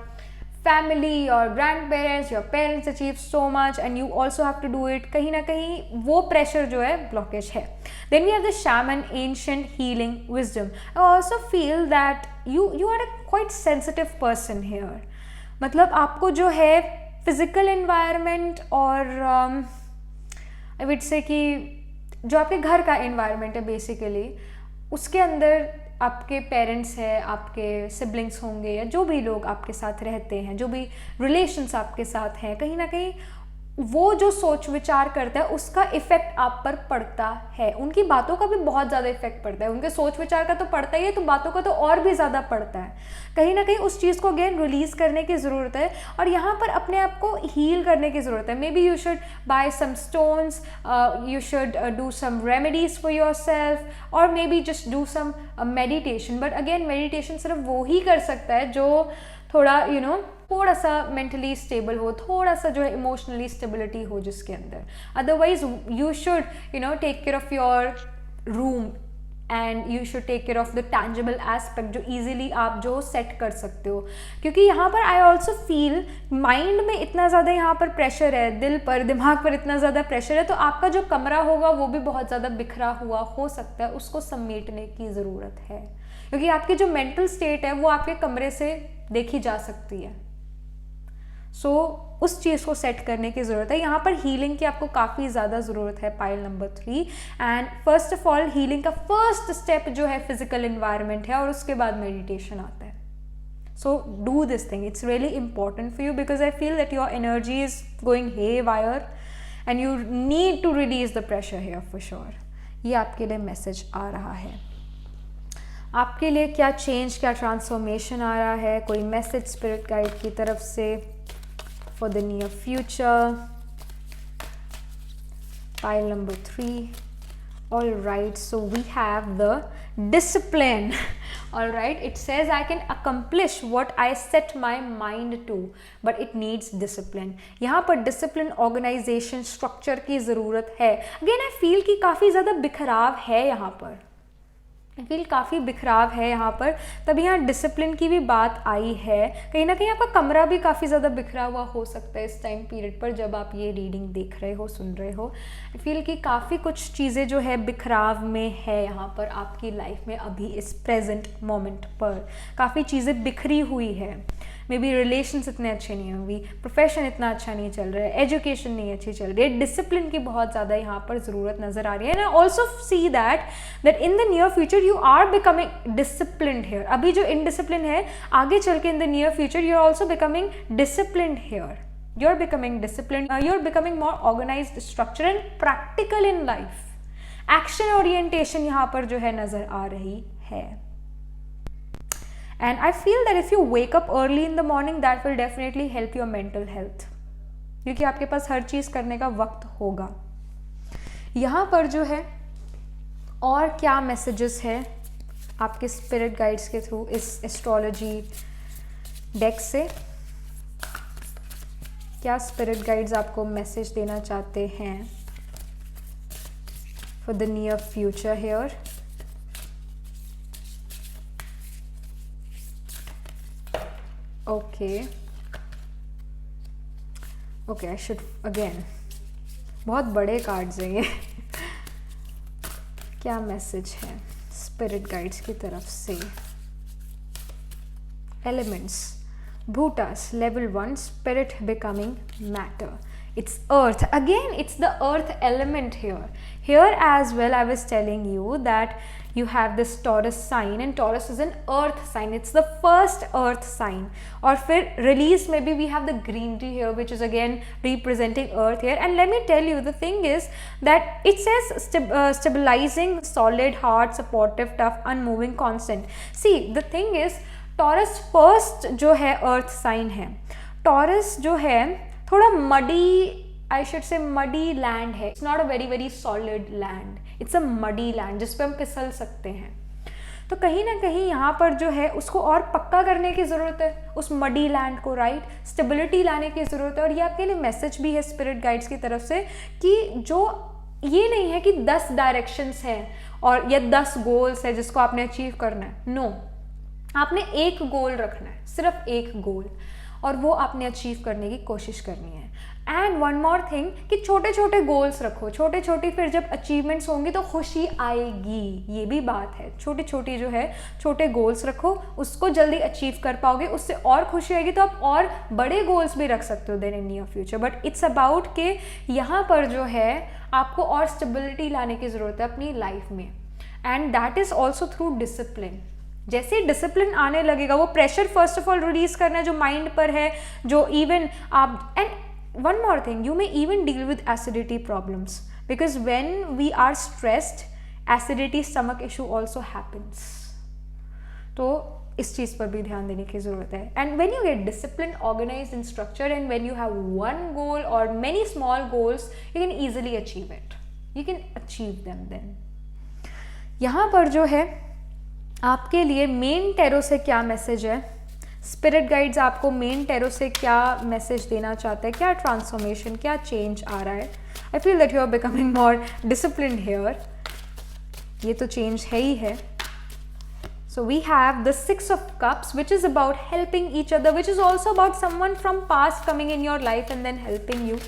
family, your grandparents, your parents achieve so much and you also have to do it. कहीं ना कहीं वो pressure जो है blockage है. Then we have the shaman, ancient healing wisdom. I also feel that you are a quite sensitive person here. मतलब आपको जो है physical environment और I would say कि जो आपके घर का environment है basically, उसके अंदर आपके पेरेंट्स हैं, आपके सिबलिंग्स होंगे या जो भी लोग आपके साथ रहते हैं, जो भी रिलेशंस आपके साथ हैं, कहीं ना कहीं वो जो सोच विचार करता है उसका इफेक्ट आप पर पड़ता है. उनकी बातों का भी बहुत ज़्यादा इफेक्ट पड़ता है, उनके सोच विचार का तो पड़ता ही है, तो बातों का तो और भी ज़्यादा पड़ता है. कहीं ना कहीं उस चीज़ को अगेन रिलीज़ करने की ज़रूरत है और यहाँ पर अपने आप को हील करने की ज़रूरत है. Maybe you should buy some stones, you should do some remedies for yourself और maybe just do some meditation. But again meditation सिर्फ वो ही कर सकता है जो थोड़ा थोड़ा सा मेंटली स्टेबल हो, थोड़ा सा जो है इमोशनली स्टेबिलिटी हो जिसके अंदर. Otherwise you should take care of your room and you should take care of the tangible aspect जो ईजिली आप जो सेट कर सकते हो. क्योंकि यहाँ पर आई ऑल्सो फील माइंड में इतना ज़्यादा यहाँ पर प्रेशर है, दिल पर, दिमाग पर इतना ज़्यादा प्रेशर है, तो आपका जो कमरा होगा वो भी बहुत ज़्यादा बिखरा हुआ हो सकता है. उसको समेटने की ज़रूरत है क्योंकि आपकी जो मेंटल स्टेट है वो आपके कमरे से देखी जा सकती है. सो उस चीज़ को सेट करने की ज़रूरत है. यहाँ पर हीलिंग की आपको काफ़ी ज़्यादा ज़रूरत है, pile number 3. And first of all healing का फर्स्ट स्टेप जो है फिजिकल एनवायरनमेंट है और उसके बाद मेडिटेशन आता है. So do this thing, it's really important for you because I feel that your energy is going haywire and you need to release the pressure here for sure. ये आपके लिए मैसेज आ रहा है. आपके लिए क्या चेंज, क्या ट्रांसफॉर्मेशन आ रहा है, कोई मैसेज स्पिरिट गाइड की तरफ से for the near future. Pile number 3. All right, so we have the discipline. All right, it says I can accomplish what I set my mind to, but it needs discipline. यहाँ पर discipline, organization, structure की ज़रूरत है. Again, I feel कि काफ़ी ज़्यादा बिखराव है यहाँ पर. आई फील काफ़ी बिखराव है यहाँ पर. तभी यहाँ डिसिप्लिन की भी बात आई है. कहीं ना कहीं आपका कमरा भी काफ़ी ज़्यादा बिखरा हुआ हो सकता है इस टाइम पीरियड पर जब आप ये रीडिंग देख रहे हो, सुन रहे हो. आई फील कि काफ़ी कुछ चीज़ें जो है बिखराव में है यहाँ पर आपकी लाइफ में. अभी इस प्रेजेंट मोमेंट पर काफ़ी चीज़ें बिखरी हुई है. मे बी रिलेशंस इतने अच्छे नहीं होंगी, प्रोफेशन इतना अच्छा नहीं चल रहा है, एजुकेशन नहीं अच्छी चल रही है, डिसिप्लिन की बहुत ज़्यादा यहाँ पर ज़रूरत नज़र आ रही है. And I also see that in the near future you are becoming disciplined here. अभी जो इनडिसिप्लिन है, आगे चल के in the near future you are also becoming disciplined here. You are becoming disciplined, you are becoming more organised, structure and practical in life. Action orientation यहाँ पर जो है नज़र आ रही है. And I feel that if you wake up early in the morning, that will definitely help your mental health. क्योंकि आपके पास हर चीज़ करने का वक्त होगा. यहाँ पर जो है और क्या मैसेजेस है आपके स्पिरिट गाइड्स के थ्रू इस एस्ट्रोलॉजी डेक से, क्या स्पिरिट गाइड्स आपको मैसेज देना चाहते हैं for the near future here. Okay, I should again, बहुत बड़े कार्ड्स हैं ये. क्या मैसेज है स्पिरिट गाइड्स की तरफ से. एलिमेंट्स, भूटास level 1, spirit becoming matter. It's earth. Again, it's the earth element here. Here as well, I was telling you that you have this Taurus sign and Taurus is an earth sign. It's the first earth sign. Or फिर release maybe we have the greenery here, which is again representing earth here. And let me tell you, the thing is that it says stabilizing, solid, hard, supportive, tough, unmoving, constant. See, the thing is Taurus first जो है earth sign है. Taurus जो है थोड़ा muddy, I should say muddy land है. It's not a very very solid land, it's a muddy land जिस पे हम फिसल सकते हैं. तो कहीं ना कहीं यहाँ पर जो है उसको और पक्का करने की ज़रूरत है, उस मडी लैंड को, राइट, स्टेबिलिटी लाने की ज़रूरत है। और ये आपके लिए मैसेज भी है स्पिरिट गाइड्स की तरफ से कि जो ये नहीं है कि 10 डायरेक्शंस हैं और या 10 गोल्स है जिसको आपने अचीव करना है। नो, आपने एक गोल रखना है, सिर्फ एक गोल, और वो आपने अचीव करने की कोशिश करनी है। एंड वन मोर थिंग कि छोटे छोटे गोल्स रखो, छोटे छोटी, फिर जब अचीवमेंट्स होंगी तो खुशी आएगी, ये भी बात है। छोटी छोटी जो है छोटे गोल्स रखो, उसको जल्दी अचीव कर पाओगे, उससे और खुशी आएगी, तो आप और बड़े गोल्स भी रख सकते हो then in near future. But it's about के यहाँ पर जो है आपको और स्टेबिलिटी लाने की ज़रूरत है अपनी लाइफ में, and that is also through discipline. जैसे ही डिसिप्लिन आने लगेगा, वो pressure first of all release करना है जो माइंड पर है, जो इवन आप, and one more thing, you may even deal with acidity problems because when we are stressed, acidity, stomach issue also happens. तो इस चीज़ पर भी ध्यान देने की ज़रूरत है। And when you get disciplined, organized and structured, and when you have one goal or many small goals, you can easily achieve it. You can achieve them then. यहाँ पर जो है आपके लिए मेन टैरो से क्या मैसेज है, स्पिरिट गाइड्स आपको मेन टैरो से क्या मैसेज देना चाहते हैं, क्या ट्रांसफॉर्मेशन, क्या चेंज आ रहा है। I feel that you are becoming more disciplined here, ये तो चेंज है ही है। So we have the 6 of Cups, which is about helping each other, which is also about someone from past coming in your life and then helping you.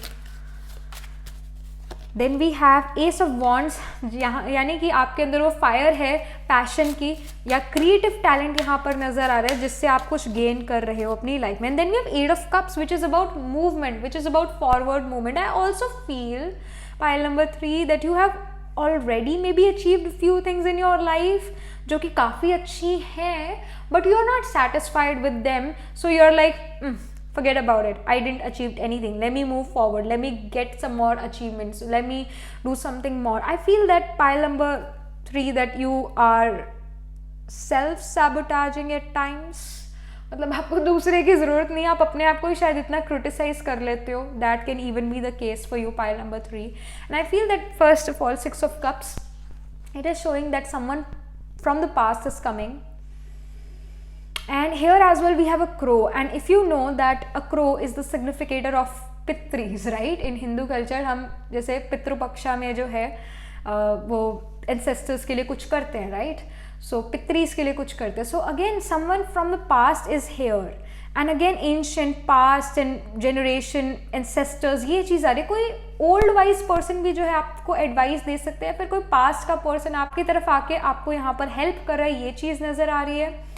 Then we have ace of wands, यानी कि आपके अंदर वो फायर है पैशन की या क्रिएटिव टैलेंट यहाँ पर नजर आ रहा है जिससे आप कुछ गेन कर रहे हो अपनी लाइफ में। And then we have 8 of Cups, which is about movement, which is about forward movement. I also feel pile number 3 that you have already maybe achieved few things in your life जो कि काफ़ी अच्छी हैं, but you are not satisfied with them, so you are like forget about it, I didn't achieve anything, let me move forward, let me get some more achievements, let me do something more. I feel that pile number 3 that you are self sabotaging at times, मतलब आपको दूसरे की ज़रूरत नहीं है, आप अपने आप को ही शायद इतना क्रिटिसाइज कर लेते हो। That can even be the case for you, pile number 3। And I feel that first of all 6 of Cups, it is showing that someone from the past is coming. And here as well we have a crow, and if you know that a crow is the significator of pitris, right? In Hindu culture हम जैसे पितृपक्षा में जो है वो ancestors के लिए कुछ करते हैं, right? So pitris के लिए कुछ करते हैं। So again someone from the past is here, and again ancient past and generation ancestors, ये चीज़ आ रही है। कोई ओल्ड वाइज पर्सन भी जो है आपको एडवाइस दे सकते हैं, फिर कोई पास्ट का पर्सन आपकी तरफ आके आपको यहाँ पर हेल्प कर रहा है, ये चीज़ नज़र आ रही है।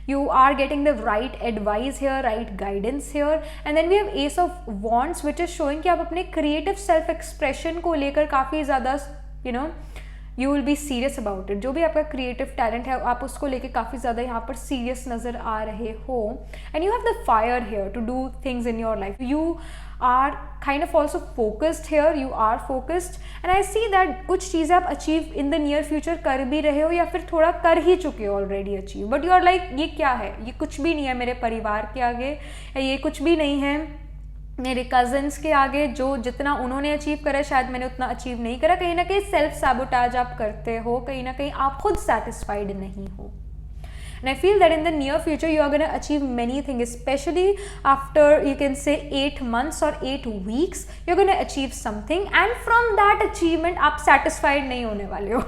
You are getting the right advice here, right guidance here. And then we have Ace of Wands, which is showing कि आप अपने creative self expression को लेकर काफ़ी ज़्यादा you will be serious about it. जो भी आपका creative talent है आप उसको लेकर काफ़ी ज़्यादा यहाँ पर serious नज़र आ रहे हो। And you have the fire here to do things in your life. You are kind of also focused here, you are focused, and I see that कुछ चीज़ें आप achieve in the near future कर भी रहे हो या फिर थोड़ा कर ही चुके हो already achieve, but you are like ये क्या है, ये कुछ भी नहीं है मेरे परिवार के आगे, या ये कुछ भी नहीं है मेरे कजन्स के आगे, जो जितना उन्होंने अचीव करा शायद मैंने उतना अचीव नहीं करा। कहीं ना कहीं सेल्फ सैबोटाज आप करते हो, कहीं ना कहीं आप खुद सेटिस्फाइड नहीं हो। And I feel that in the near future you are going to achieve many things, especially after you can say 8 months or 8 weeks you're going to achieve something, and from that achievement आप satisfied नहीं होने वाले हो,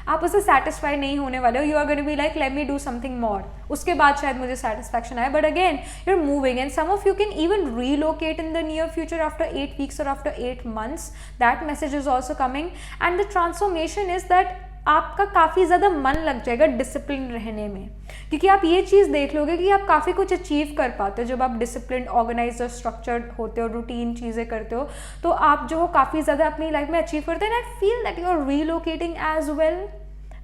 आप उससे satisfied नहीं होने वाले हो। You are going to be like let me do something more, उसके बाद शायद मुझे satisfaction आए, but again you're moving, and some of you can even relocate in the near future after 8 weeks or after 8 months. That message is also coming, and the transformation is that आपका काफ़ी ज़्यादा मन लग जाएगा डिसिप्लिन रहने में, क्योंकि आप ये चीज़ देख लोगे कि आप काफ़ी कुछ अचीव कर पाते हो जब आप डिसिप्लिन, ऑर्गेनाइज्ड और स्ट्रक्चर्ड होते हो, रूटीन चीज़ें करते हो, तो आप जो हो काफ़ी ज़्यादा अपनी लाइफ में अचीव करते हैं। I feel that you are relocating as well,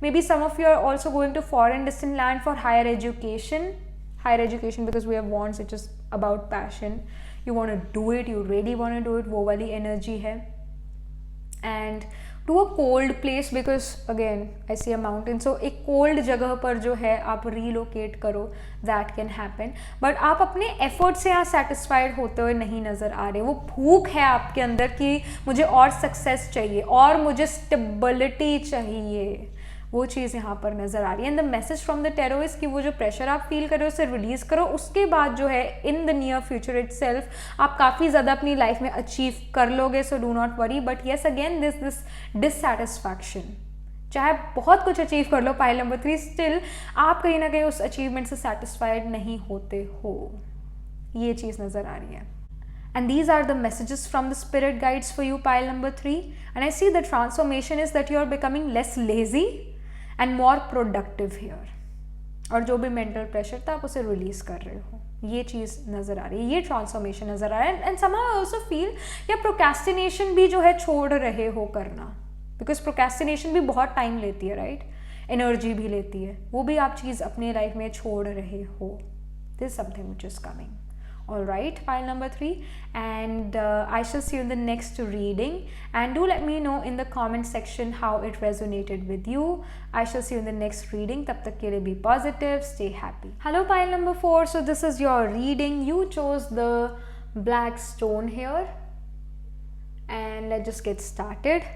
maybe some of you are also going to foreign distant land for higher education because we have wants, it is about passion, you want to do it, you really want to do it, वो वाली एनर्जी है। And to a cold place, because again I see a mountain, so एक कोल्ड जगह पर जो है आप रीलोकेट करो, दैट कैन हैपन। बट आप अपने एफर्ट से यहाँ सेटिस्फाइड होते हुए नहीं नज़र आ रहे। वो भूख है आपके अंदर कि मुझे और सक्सेस चाहिए और मुझे स्टेबिलिटी चाहिए, वो चीज़ यहाँ पर नज़र आ रही है। And the message from the tarot is कि वो जो प्रेशर आप फील कर रहे हो उसे रिलीज़ करो, उसके बाद जो है इन द नियर फ्यूचर इटसेल्फ आप काफ़ी ज़्यादा अपनी लाइफ में अचीव कर लोगे, so do not worry. But yes again this dissatisfaction, चाहे बहुत कुछ अचीव कर लो पाइल नंबर 3, स्टिल आप कहीं ना कहीं उस अचीवमेंट से सेटिस्फाइड नहीं होते हो, ये चीज़ नज़र आ रही है। And these are the messages from the spirit guides for you, pile number 3. And I see the transformation is that you are becoming less lazy and more productive here. और जो भी मेंटल प्रेशर था आप उसे रिलीज कर रहे हो, ये चीज़ नज़र आ रही है, ये ट्रांसफॉर्मेशन नज़र आ रहा है। And somehow I also feel या प्रोक्रेस्टिनेशन भी जो है छोड़ रहे हो करना, बिकॉज प्रोक्रेस्टिनेशन भी बहुत टाइम लेती है, राइट, एनर्जी भी लेती है, वो भी आप चीज़ अपने लाइफ में छोड़ रहे हो। This something which is coming. All right, pile number 3, and I shall see you in the next reading, and do let me know in the comment section how it resonated with you. I shall see you in the next reading. Tab tak ke liye be positive, stay happy. Hello pile number 4, so this is your reading. You chose the black stone here, and let's just get started.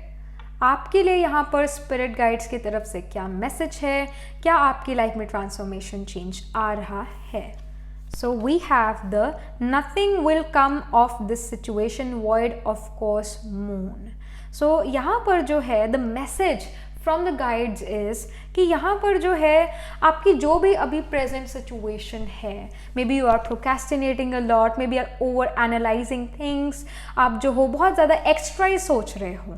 आपके लिए यहाँ पर स्पिरिट गाइड्स की तरफ से क्या मैसेज है, क्या आपकी लाइफ में ट्रांसफॉर्मेशन चेंज आ रहा है। So we have the nothing will come of this situation void of course moon. So यहाँ पर जो है the message from the guides is कि यहाँ पर जो है आपकी जो भी अभी present situation है, maybe you are procrastinating a lot, maybe you are over analyzing things, आप जो हो बहुत ज़्यादा एक्स्ट्रा ही सोच रहे हो,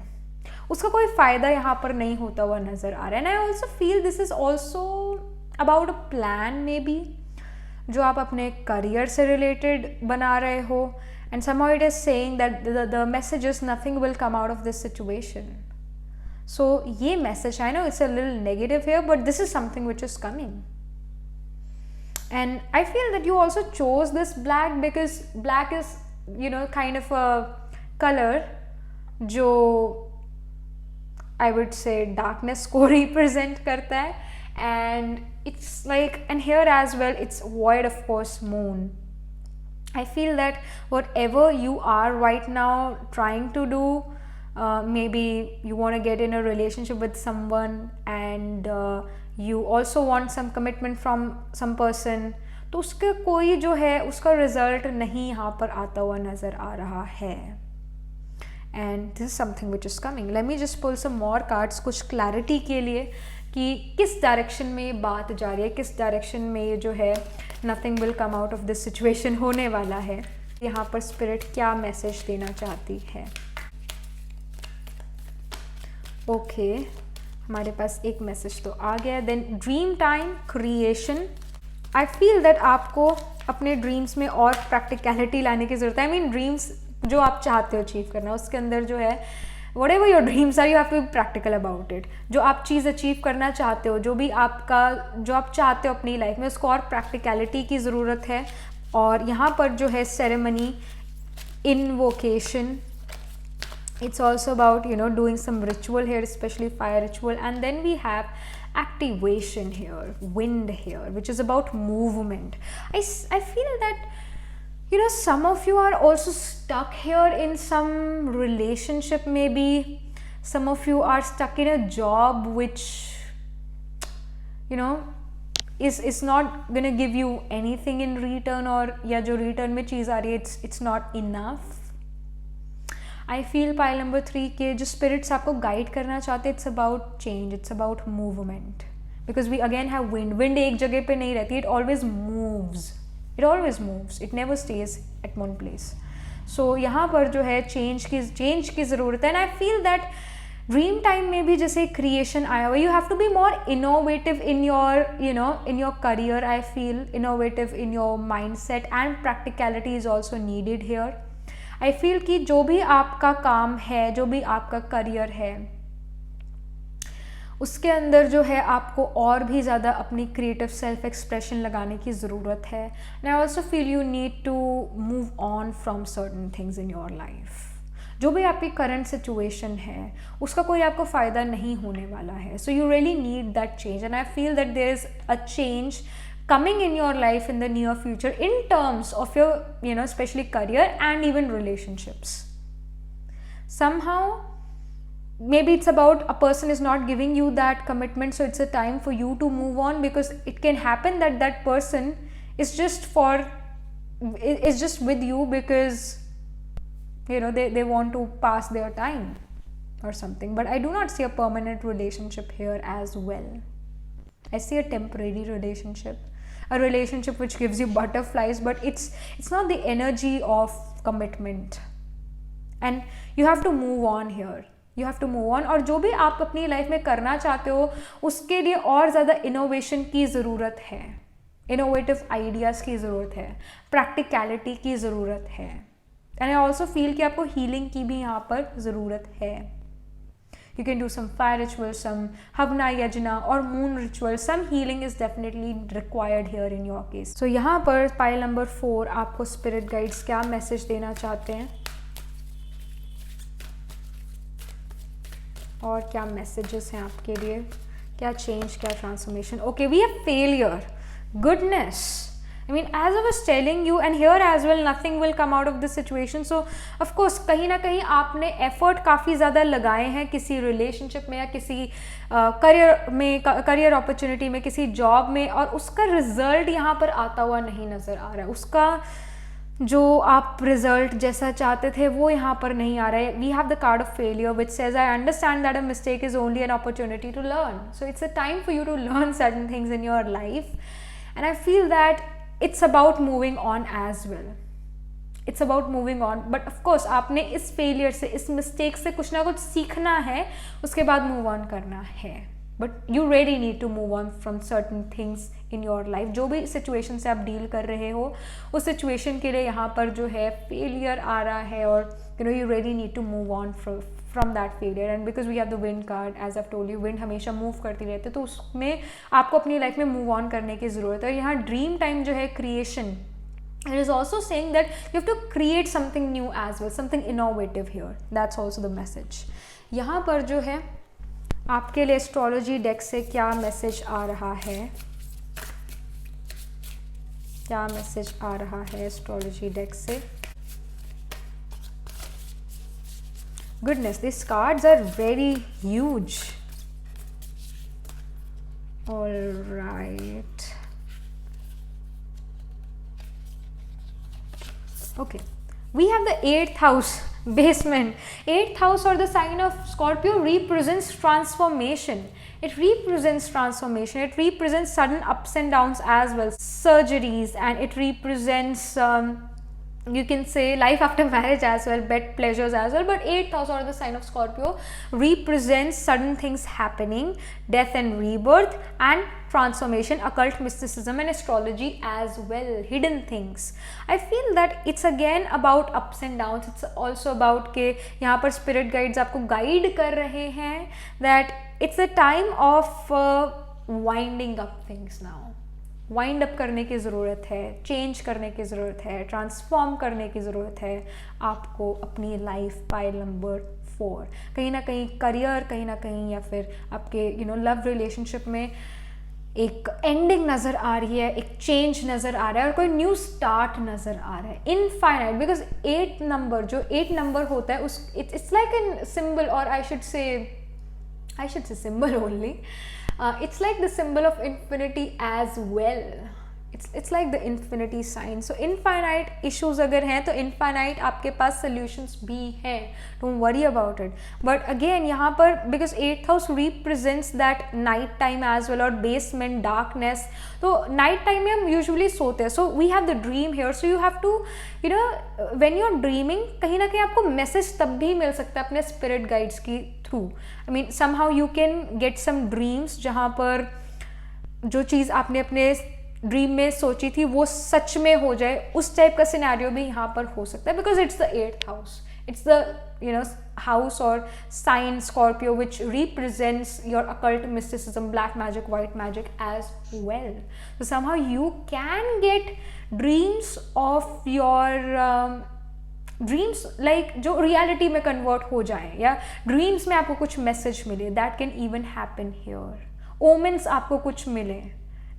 उसका कोई फ़ायदा यहाँ पर नहीं होता हुआ नज़र आ रहा है। And I also feel this is also about a plan maybe, जो आप अपने करियर से रिलेटेड बना रहे हो। And somehow it is saying that the message is nothing will come out of this situation. So ये message, I know it's a little negative here, but this is something which is coming. And I feel that you also chose this black because black is, you know, kind of a color जो I would say darkness को represent करता है। And it's like, and here as well it's void of course moon. I feel that whatever you are right now trying to do, maybe you want to get in a relationship with someone and you also want some commitment from some person, तो उसके कोई जो है उसका रिजल्ट नहीं यहाँ पर आता हुआ नज़र आ रहा है। And this is something which is coming. Let me just pull some more cards कुछ क्लैरिटी के लिए कि किस डायरेक्शन में ये बात जा रही है, किस डायरेक्शन में ये जो है nothing will come out of this situation होने वाला है। यहाँ पर स्पिरिट क्या मैसेज देना चाहती है। ओके, हमारे पास एक मैसेज तो आ गया। Then dream time creation. I feel that आपको अपने ड्रीम्स में और प्रैक्टिकलिटी लाने की ज़रूरत है। आई मीन ड्रीम्स जो आप चाहते हो अचीव करना, उसके अंदर जो है whatever your dreams are, you have to be practical about it. जो आप चीज़ अचीव करना चाहते हो, जो भी आपका जो आप चाहते हो अपनी लाइफ में, उसको और प्रैक्टिकलिटी की ज़रूरत है। और यहाँ पर जो है ceremony, invocation, it's also about, you know, doing some ritual here, especially fire ritual. And then we have activation here, wind here, which is about movement. I feel that, you know, some of you are also stuck here in some relationship maybe. Some of you are stuck in a job which, you know, is not gonna give you anything in return, और या जो return में चीज़ आ रही है it's not enough. I feel pile number 3 के जो spirits आपको guide करना चाहते हैं, it's about change, it's about movement. Because we again have wind. Wind एक जगह पे नहीं रहती, it always moves. It always moves. It never stays at one place. So यहाँ पर जो है change की ज़रूरत है। And I feel that dream time में भी जैसे creation आया हुआ, you have to be more innovative in your, you know, in your career. I feel innovative in your mindset, and practicality is also needed here. I feel कि जो भी आपका काम है, जो भी आपका करियर है, उसके अंदर जो है आपको और भी ज़्यादा अपनी क्रिएटिव सेल्फ एक्सप्रेशन लगाने की ज़रूरत है। And I also feel you need to move on from certain things in your life. जो भी आपकी करंट सिचुएशन है उसका कोई आपको फ़ायदा नहीं होने वाला है। So you really need that change, and I feel that there is a change coming in your life in the near future in terms of your, you know, especially career and even relationships. Somehow maybe it's about a person is not giving you that commitment, so it's a time for you to move on, because it can happen that that person is just with you because they want to pass their time or something. But I do not see a permanent relationship here as well. I see a temporary relationship, a relationship which gives you butterflies, but it's not the energy of commitment. And you have to move on here. You have to move on. और जो भी आप अपनी लाइफ में करना चाहते हो उसके लिए और ज़्यादा इनोवेशन की ज़रूरत है, इनोवेटिव आइडियाज़ की ज़रूरत है, प्रैक्टिकलिटी की ज़रूरत है. एंड आई ऑल्सो फील कि आपको हीलिंग की भी यहाँ पर ज़रूरत है. You can do some fire ritual, some havna yajna or moon ritual. Some healing is definitely required here in your case. So यहाँ पर pile number 4 आपको spirit guides क्या message देना चाहते हैं और क्या messages हैं आपके लिए, क्या change, क्या transformation. Okay, we have failure, goodness. I mean, as I was telling you, and here as well, nothing will come out of this situation. So, of course, कहीं ना कहीं आपने effort काफ़ी ज़्यादा लगाए हैं किसी relationship में या किसी career opportunity में, किसी job में, और उसका result यहाँ पर आता हुआ नहीं नज़र आ रहा है. उसका जो आप result जैसा चाहते थे वो यहाँ पर नहीं आ रहा है. We have the card of failure which says, I understand that a mistake is only an opportunity to learn. So, it's a time for you to learn certain things in your life. And I feel that it's about moving on as well. It's about moving on. But of course आपने इस failure से, इस mistake से कुछ ना कुछ सीखना है, उसके बाद move on करना है. But you really need to move on from certain things in your life. जो भी situation से आप deal कर रहे हो उस situation के लिए यहाँ पर जो है failure आ रहा है, और you really need to move on from that failure. And because we have the wind card, as I've told you, wind हमेशा move करती रहती है, तो उसमें आपको अपनी लाइफ में move on करने की ज़रूरत है. यहाँ dream time जो है creation, it is also saying that you have to create something new as well, something innovative here. That's also the message. यहाँ पर जो है आपके लिए एस्ट्रोलॉजी डेक से क्या मैसेज आ रहा है, क्या मैसेज आ रहा है एस्ट्रोलॉजी डेक से. Goodness, these cards are very huge. All right. Okay. We have the 8th house, basement. 8th house, or the sign of Scorpio, represents transformation. It represents transformation. It represents sudden ups and downs as well, surgeries, and it represents you can say life after marriage as well, bed pleasures as well. But 8th house, or the sign of Scorpio, represents sudden things happening, death and rebirth, and transformation, occult mysticism and astrology as well, hidden things. I feel that it's again about ups and downs. It's also about कि यहाँ पर spirit guides आपको guide कर रहे हैं that it's a time of winding up things now. Wind up करने की ज़रूरत है, चेंज करने की ज़रूरत है, ट्रांसफॉर्म करने की ज़रूरत है आपको अपनी लाइफ. पाइल नंबर 4, कहीं ना कहीं करियर, कहीं ना कहीं या फिर आपके लव रिलेशनशिप में एक एंडिंग नज़र आ रही है, एक चेंज नज़र आ रहा है, और कोई न्यू स्टार्ट नज़र आ रहा है. इनफाइनाइट, बिकॉज 8 नंबर जो 8 नंबर होता है उस इट्स लाइक एन सिंबल, और आई शुड से symbol only. It's like the symbol of infinity as well. It's like the infinity sign. So infinite issues अगर हैं तो infinite आपके पास solutions भी हैं. Don't worry about it. But again यहाँ पर because 8th house represents that night time as well, और basement darkness. तो night time में हम usually सोते हैं. So we have the dream here. So you have to when you're dreaming कहीं ना कहीं आपको message तब भी मिल सकता है अपने spirit guides की through. I mean somehow you can get some dreams जहाँ पर जो चीज़ आपने अपने ड्रीम में सोची थी वो सच में हो जाए, उस टाइप का सिनेरियो भी यहाँ पर हो सकता है. Because it's the 8th house, it's the house और sign Scorpio which represents your occult mysticism, black magic, white magic as well. So somehow you can get dreams of your dreams like जो रियलिटी में कन्वर्ट हो जाए, या ड्रीम्स में आपको कुछ मैसेज मिले. That can even happen here. Omens आपको कुछ मिले,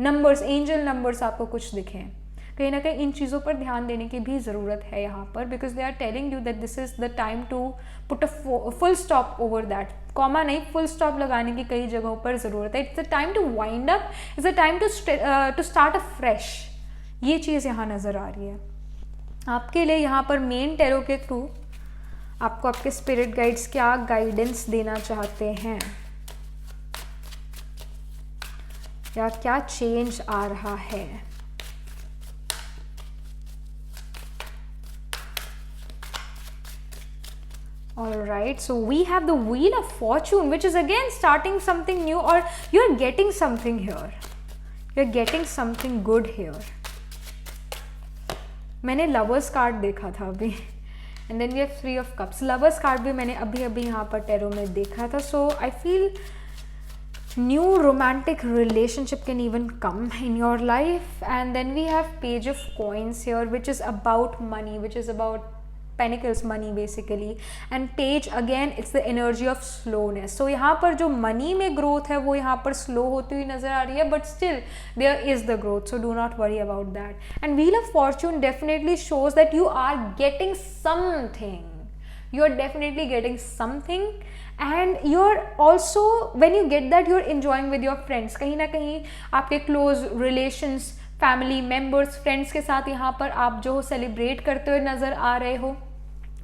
नंबर्स, एंजल नंबर्स आपको कुछ दिखें, कहीं ना कहीं इन चीज़ों पर ध्यान देने की भी ज़रूरत है यहाँ पर, because they are telling you that this is the time to put a full stop over that, comma नहीं, फुल स्टॉप लगाने की कई जगहों पर ज़रूरत है। It's the time to wind up, it's the time to start afresh, ये चीज़ यहाँ नज़र आ रही है आपके लिए। यहाँ पर मेन टैरो के थ्रू आपको आपके स्पिरिट गाइड्स क्या गाइडेंस देना चाहते हैं या क्या चेंज आ रहा है। Alright, so we have the Wheel of Fortune, which is again starting something new, or you're getting something here. You're getting something good here. मैंने Lovers कार्ड देखा था अभी, and then we have Three of Cups. Lovers card भी मैंने अभी यहाँ पर टैरो में देखा था. So I feel new romantic relationship can even come in your life. And then we have Page of Coins here, which is about money, which is about Pentacles, money basically. And Page again, it's the energy of slowness. So यहाँ पर जो money में growth है वो यहाँ पर slow होती हुई नजर आ रही है, but still there is the growth, so do not worry about that. And Wheel of Fortune definitely shows that you are getting something. You are definitely getting something, and you're also, when you get that, you're enjoying with your friends. कहीं ना कहीं आपके close relations, family members, friends के साथ यहाँ पर आप जो सेलिब्रेट करते हुए नज़र आ रहे हो,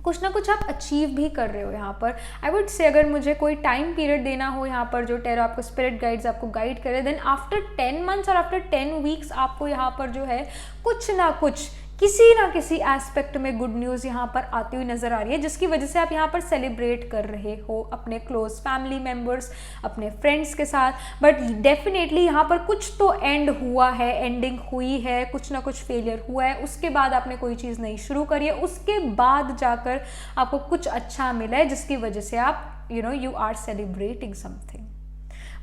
कुछ ना कुछ आप अचीव भी कर रहे हो यहाँ पर. आई वुड से अगर मुझे कोई टाइम पीरियड देना हो यहाँ पर जो टैरो आपको स्पिरिट गाइड्स आपको गाइड करे, देन आफ्टर 10 मंथ्स और आफ्टर 10 वीक्स आपको यहाँ पर जो है कुछ ना कुछ किसी ना किसी एस्पेक्ट में गुड न्यूज़ यहाँ पर आती हुई नज़र आ रही है, जिसकी वजह से आप यहाँ पर सेलिब्रेट कर रहे हो अपने क्लोज फैमिली मेम्बर्स, अपने फ्रेंड्स के साथ. बट डेफिनेटली यहाँ पर कुछ तो एंड हुआ है, एंडिंग हुई है, कुछ ना कुछ फेलियर हुआ है, उसके बाद आपने कोई चीज़ नई शुरू करी है, उसके बाद जाकर आपको कुछ अच्छा मिला है, जिसकी वजह से आप you are celebrating something.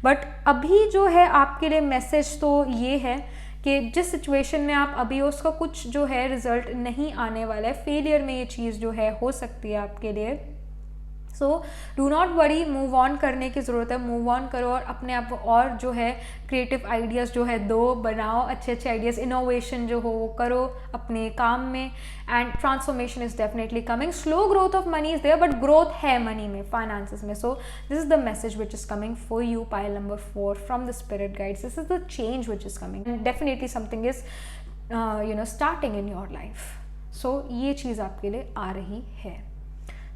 But अभी जो है आपके लिए मैसेज तो ये है कि जिस सिचुएशन में आप अभी हो उसका कुछ जो है रिजल्ट नहीं आने वाला है, फेलियर में ये चीज़ जो है हो सकती है आपके लिए. So do not worry, move on करने की ज़रूरत है, मूव ऑन करो और अपने आप और जो है क्रिएटिव आइडियाज़ जो है दो बनाओ, अच्छे अच्छे आइडियाज़, इनोवेशन जो हो वो करो अपने काम में. And transformation is definitely coming. Slow growth of money is there, but growth है मनी में, फाइनेंसेस में. So this is the message which is coming for you, pile number 4 from the spirit guides. This is the change which is coming, and definitely something is starting in your life. सो ये चीज़ आपके लिए आ रही है.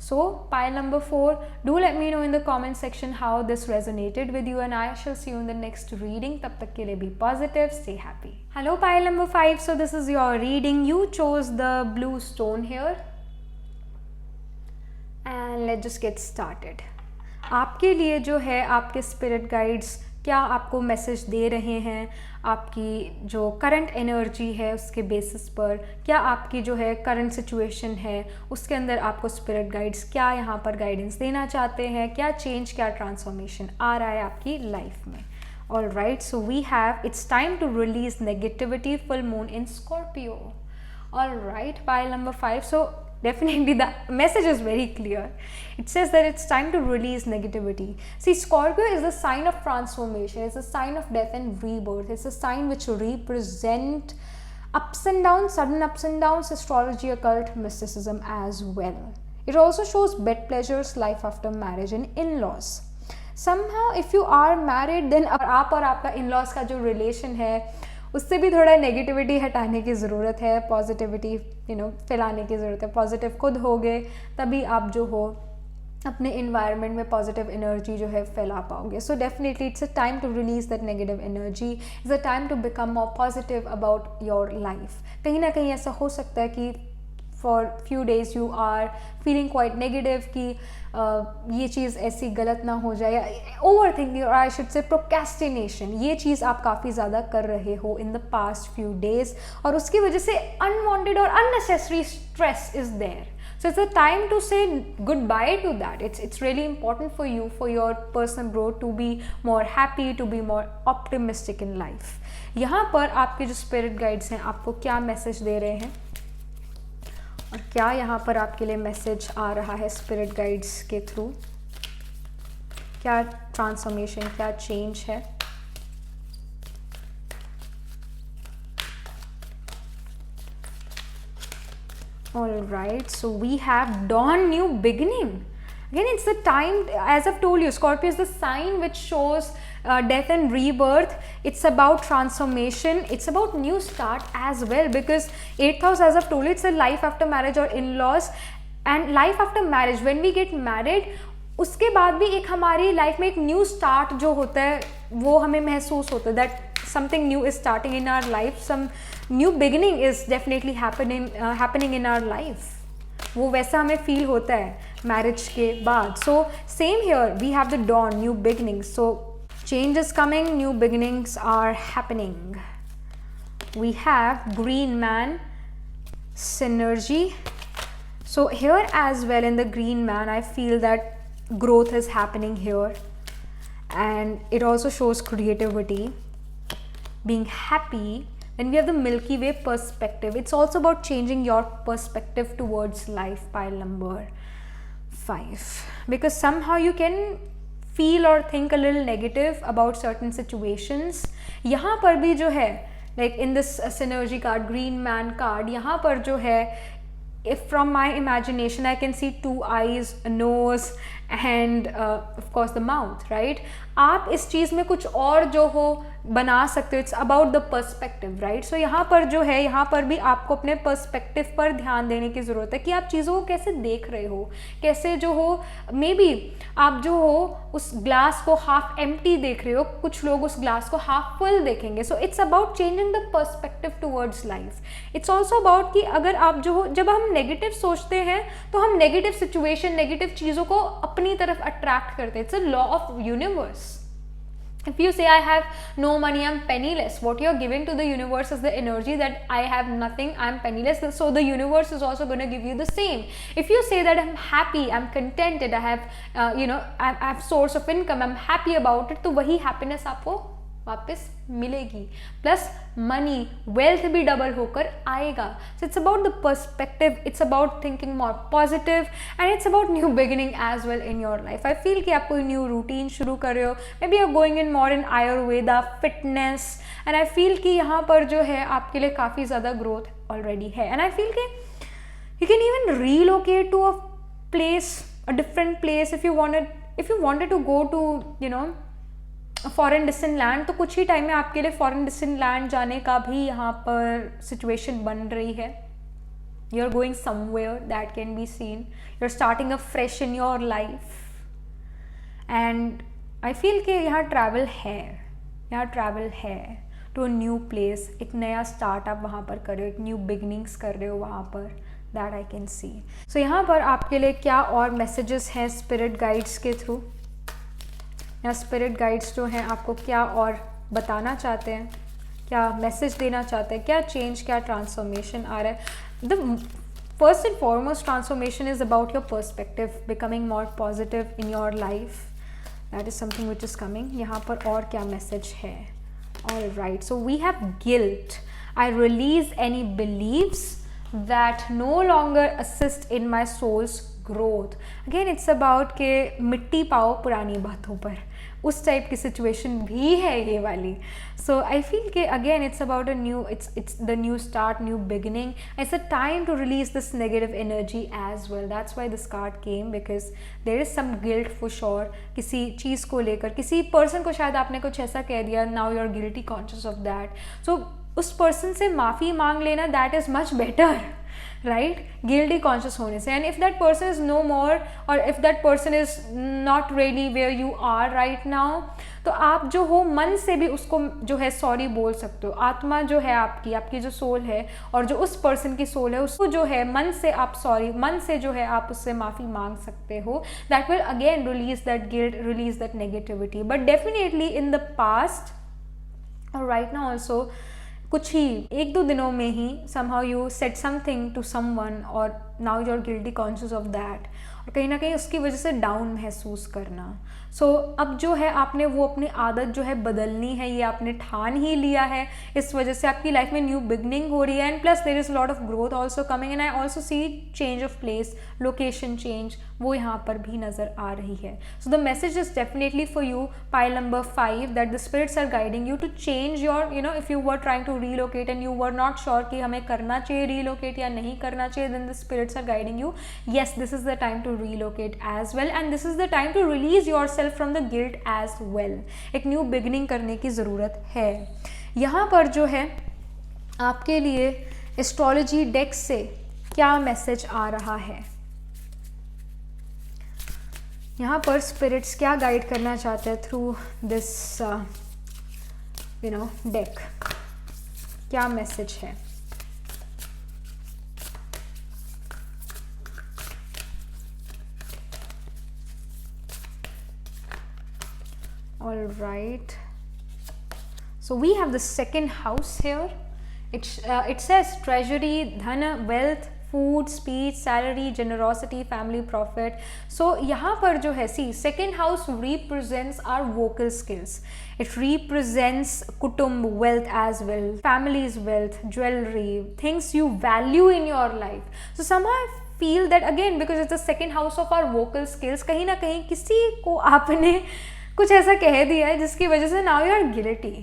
So pile number 4, do let me know in the comment section how this resonated with you, and I shall see you in the next reading. Tab tak ke liye be positive, stay happy. Hello pile number 5, so this is your reading. You chose the blue stone here, and let's just get started. आपके लिए जो है आपके स्पिरिट गाइड्स क्या आपको मैसेज दे रहे हैं, आपकी जो करंट एनर्जी है उसके बेसिस पर, क्या आपकी जो है करंट सिचुएशन है उसके अंदर आपको स्पिरिट गाइड्स क्या यहाँ पर गाइडेंस देना चाहते हैं, क्या चेंज, क्या ट्रांसफॉर्मेशन आ रहा है आपकी लाइफ में. All right, so we have it's time to release negativity, full moon in Scorpio. All right, pile number 5. So definitely the message is very clear. It says that it's time to release negativity. See, Scorpio is a sign of transformation. It's a sign of death and rebirth. It's a sign which represent ups and downs, sudden ups and downs, astrology, occult, mysticism as well. It also shows bed pleasures, life after marriage, and in-laws. Somehow if you are married, then आप और आपका in-laws का जो relation है उससे भी थोड़ा नेगेटिविटी हटाने की ज़रूरत है, पॉजिटिविटी फैलाने की ज़रूरत है. पॉजिटिव खुद होगे तभी आप जो हो अपने इन्वायरमेंट में पॉजिटिव एनर्जी जो है फैला पाओगे. So definitely it's a time to release that negative energy. It's a time to become more positive about your life. कहीं ना कहीं ऐसा हो सकता है कि for few days you are feeling quite negative कि ये चीज़ ऐसी गलत ना हो जाए, ओवर थिंकिंग, और आई शुड से प्रोक्रेस्टिनेशन, ये चीज़ आप काफ़ी ज़्यादा कर रहे हो in the past few days, और उसकी वजह से अनवांटेड और unnecessary stress is there. So it's a time to say goodbye to that. It's really important for you, for your personal growth, to be more happy, to be more optimistic in life. यहाँ पर आपके जो स्पिरिट गाइड्स हैं आपको क्या मैसेज दे रहे हैं और क्या यहाँ पर आपके लिए मैसेज आ रहा है स्पिरिट गाइड्स के थ्रू, क्या ट्रांसफॉर्मेशन, क्या चेंज है. All right, so we have dawn, new beginning. Again, it's the time, as I've told you, Scorpio is the sign which shows death and rebirth. It's about transformation. It's about new start as well, because 8th house, as I've told you, it's a life after marriage or in-laws. And life after marriage, when we get married, उसके बाद भी एक हमारी लाइफ में एक न्यू स्टार्ट जो होता है वो हमें महसूस होता है, that something new is starting in our life, some new beginning is definitely happening in our life. वो वैसा हमें फील होता है मैरिज के बाद. So same here, we have the dawn, new beginnings. So change is coming, new beginnings are happening. We have green man, synergy. So here as well in the green man, I feel that growth is happening here, and it also shows creativity, being happy. Then we have the Milky Way perspective. It's also about changing your perspective towards life, pile number 5, because somehow you can feel or think a little negative about certain situations. यहाँ पर भी जो है, like in this synergy card, green man card, यहाँ पर जो है, if from my imagination I can see 2 eyes, a nose and of course the mouth, right? आप इस चीज़ में कुछ और जो हो बना सकते हो. It's about the perspective, right? So यहाँ पर जो है, यहाँ पर भी आपको अपने पर्सपेक्टिव पर ध्यान देने की ज़रूरत है कि आप चीज़ों को कैसे देख रहे हो, कैसे जो हो, मे बी आप जो हो उस ग्लास को हाफ एम्प्टी देख रहे हो, कुछ लोग उस ग्लास को हाफ फुल देखेंगे. सो it's about changing the perspective towards life. It's also about कि अगर आप जो हो, जब हम नेगेटिव सोचते हैं तो हम नेगेटिव सिचुएशन, नेगेटिव चीज़ों को अपनी तरफ अट्रैक्ट करते हैं. It's a law of universe. If you say I have no money, I'm penniless, what you're giving to the universe is the energy that I have nothing, I'm penniless, so the universe is also going to give you the same. If you say that I'm happy, I'm contented, I have I have source of income, I'm happy about it, तो वही happiness आपको वापस मिलेगी. प्लस मनी, वेल्थ भी डबल होकर आएगा. So it's about the perspective, it's about thinking more positive, and it's about new beginning as well in your life. I feel कि आप कोई न्यू रूटीन शुरू कर रहे हो, maybe are going in more in Ayurveda, fitness, and I feel कि यहाँ पर जो है आपके लिए काफ़ी ज़्यादा ग्रोथ ऑलरेडी है. एंड आई फील कि you can even relocate to a place, a different place, if you wanted to go to foreign distant land, तो कुछ ही टाइम में आपके लिए फॉरेन डिस्टेंट लैंड जाने का भी यहाँ पर सिचुएशन बन रही है. You are going somewhere that can be seen, you are starting afresh in your life, and I feel कि यहाँ ट्रैवल है टू अ न्यू प्लेस. एक नया स्टार्ट आप वहाँ पर कर रहे हो, एक न्यू बिगनिंग्स कर रहे हो वहाँ पर, दैट आई कैन सी. सो यहाँ पर आपके लिए क्या और मैसेजेस हैं स्पिरिट गाइड्स के थ्रू, या स्पिरिट गाइड्स जो हैं आपको क्या और बताना चाहते हैं, क्या मैसेज देना चाहते हैं, क्या चेंज, क्या ट्रांसफॉर्मेशन आ रहा है. The first and foremost transformation is about your perspective, becoming more positive in your life. That is something which is coming. यहाँ पर और क्या मैसेज है? All right, so we have guilt. I release any beliefs that no longer assist in my soul's growth. Again, it's about के मिट्टी पाओ पुरानी बातों पर, उस टाइप की सिचुएशन भी है ये वाली. So I feel कि again it's about a new, it's the new start, new beginning. It's a time to release this negative energy as well. That's why this card came, because there is some guilt for sure. किसी चीज़ को लेकर, किसी पर्सन को शायद आपने कुछ ऐसा कह दिया, now you're guilty conscious of that. So उस पर्सन से माफ़ी मांग लेना, that is much better, right, guilty conscious होने से. And if that person is no more, or if that person is not really where you are right now, तो आप जो हो मन से भी उसको जो है सॉरी बोल सकते हो. आत्मा जो है आपकी जो सोल है, और जो उस पर्सन की सोल है, उसको जो है मन से आप सॉरी, मन से जो है आप उससे माफ़ी मांग सकते हो. That will again release that guilt, release that negativity. But definitely in the past और राइट नाउ ऑल्सो, कुछ ही 1-2 दिनों में ही somehow you said something to someone, और now you're guilty conscious of that, और कहीं ना कहीं उसकी वजह से डाउन महसूस करना. सो अब जो है आपने वो अपनी आदत जो है बदलनी है, ये आपने ठान ही लिया है. इस वजह से आपकी लाइफ में न्यू बिगनिंग हो रही है, and plus there is lot of growth also coming. And I also see change of place, location change, वो यहाँ पर भी नज़र आ रही है. So the message is definitely for you, pile number 5, that the spirits are guiding you to change your, you know, if you were trying to relocate and you were not sure कि हमें करना चाहिए रीलोकेट या नहीं करना चाहिए, then the spirits are guiding you, yes this is the time to relocate as well, and this is the time to release yourself from the guilt as well. एक न्यू बिगनिंग करने की ज़रूरत है. यहाँ पर जो है आपके लिए एस्ट्रोलॉजी डेक से क्या मैसेज आ रहा है, यहाँ पर स्पिरिट्स क्या गाइड करना चाहते हैं through this you know deck, क्या मैसेज है. All right. So we have the second house here. It says treasury, dhana, wealth, food, speech, salary, generosity, family, profit. So यहाँ पर जो है, see, second house represents our vocal skills. It represents kutumb, wealth as well, family's wealth, jewelry, things you value in your life. So somehow I feel that again, because it's the second house of our vocal skills, कहीं ना कहीं किसी को आपने कुछ ऐसा कह दिया है जिसकी वजह से now you are guilty.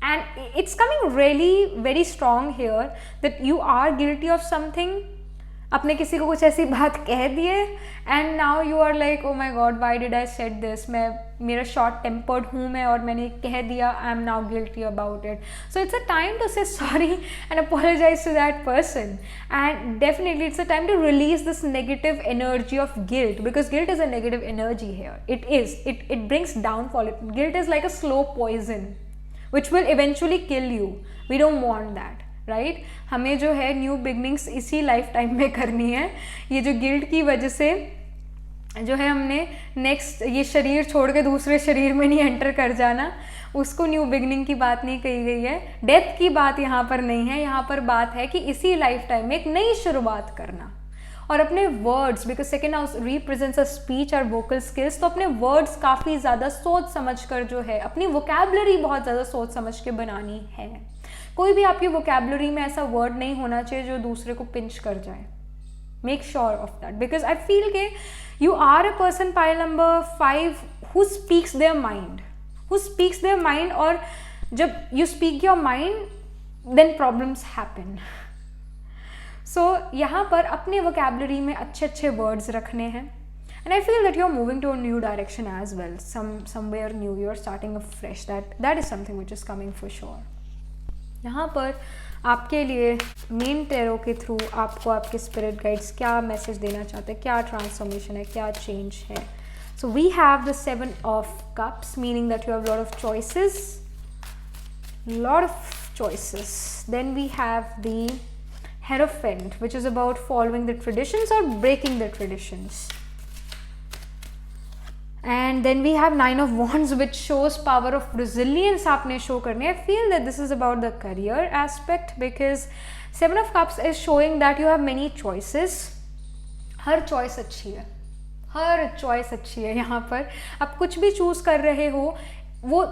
And it's coming really very strong here that you are guilty of something. आपने किसी को कुछ ऐसी बात कह दी है and now you are like, oh my god, why did I said this? मेरा short tempered हूँ मैं और मैंने कह दिया, I am now guilty about it. So it's a time to say sorry and apologize to that person. And definitely it's a time to release this negative energy of guilt, because guilt is a negative energy here. It is. It brings downfall. Guilt is like a slow poison which will eventually kill you. We don't want that, right? हमें जो है न्यू बिगनिंग्स इसी लाइफ टाइम में करनी है. ये जो गिल्ट की वजह से जो है हमने नेक्स्ट ये शरीर छोड़ के दूसरे शरीर में नहीं एंटर कर जाना, उसको न्यू बिगनिंग की बात नहीं कही गई है. डेथ की बात यहाँ पर नहीं है. यहाँ पर बात है कि इसी लाइफ टाइम में एक नई शुरुआत करना और अपने words, because second house represents a speech और वोकल स्किल्स, तो अपने वर्ड्स काफ़ी ज़्यादा सोच समझ कर जो है अपनी वोकैबुलरी बहुत ज़्यादा सोच समझ के बनानी है. कोई भी आपकी वोकैबुलरी में ऐसा वर्ड नहीं होना चाहिए जो दूसरे को पिंच कर जाए. Make sure of that, because I feel के you are a person, pile number 5, who speaks their mind, और जब you speak your mind then problems happen. So यहाँ पर अपने वोकैबुलरी में अच्छे अच्छे वर्ड्स रखने हैं. And I feel that you are moving to a new direction as well, somewhere new, you are starting afresh. That is something which is coming for sure. यहाँ पर आपके लिए मेन टेरो के थ्रू आपको आपके स्पिरिट गाइड्स क्या मैसेज देना चाहते हैं, क्या ट्रांसफॉर्मेशन है, क्या चेंज है. So we have the 7 of cups, meaning that you have lot of choices. Then we have the Hierophant, which is about following the traditions or breaking the traditions. And then we have 9 of Wands, which shows power of resilience आपने show करने. I feel that this is about the career aspect, because 7 of Cups is showing that you have many choices. Her choice अच्छी है यहाँ पर. आप कुछ भी choose कर रहे हो वो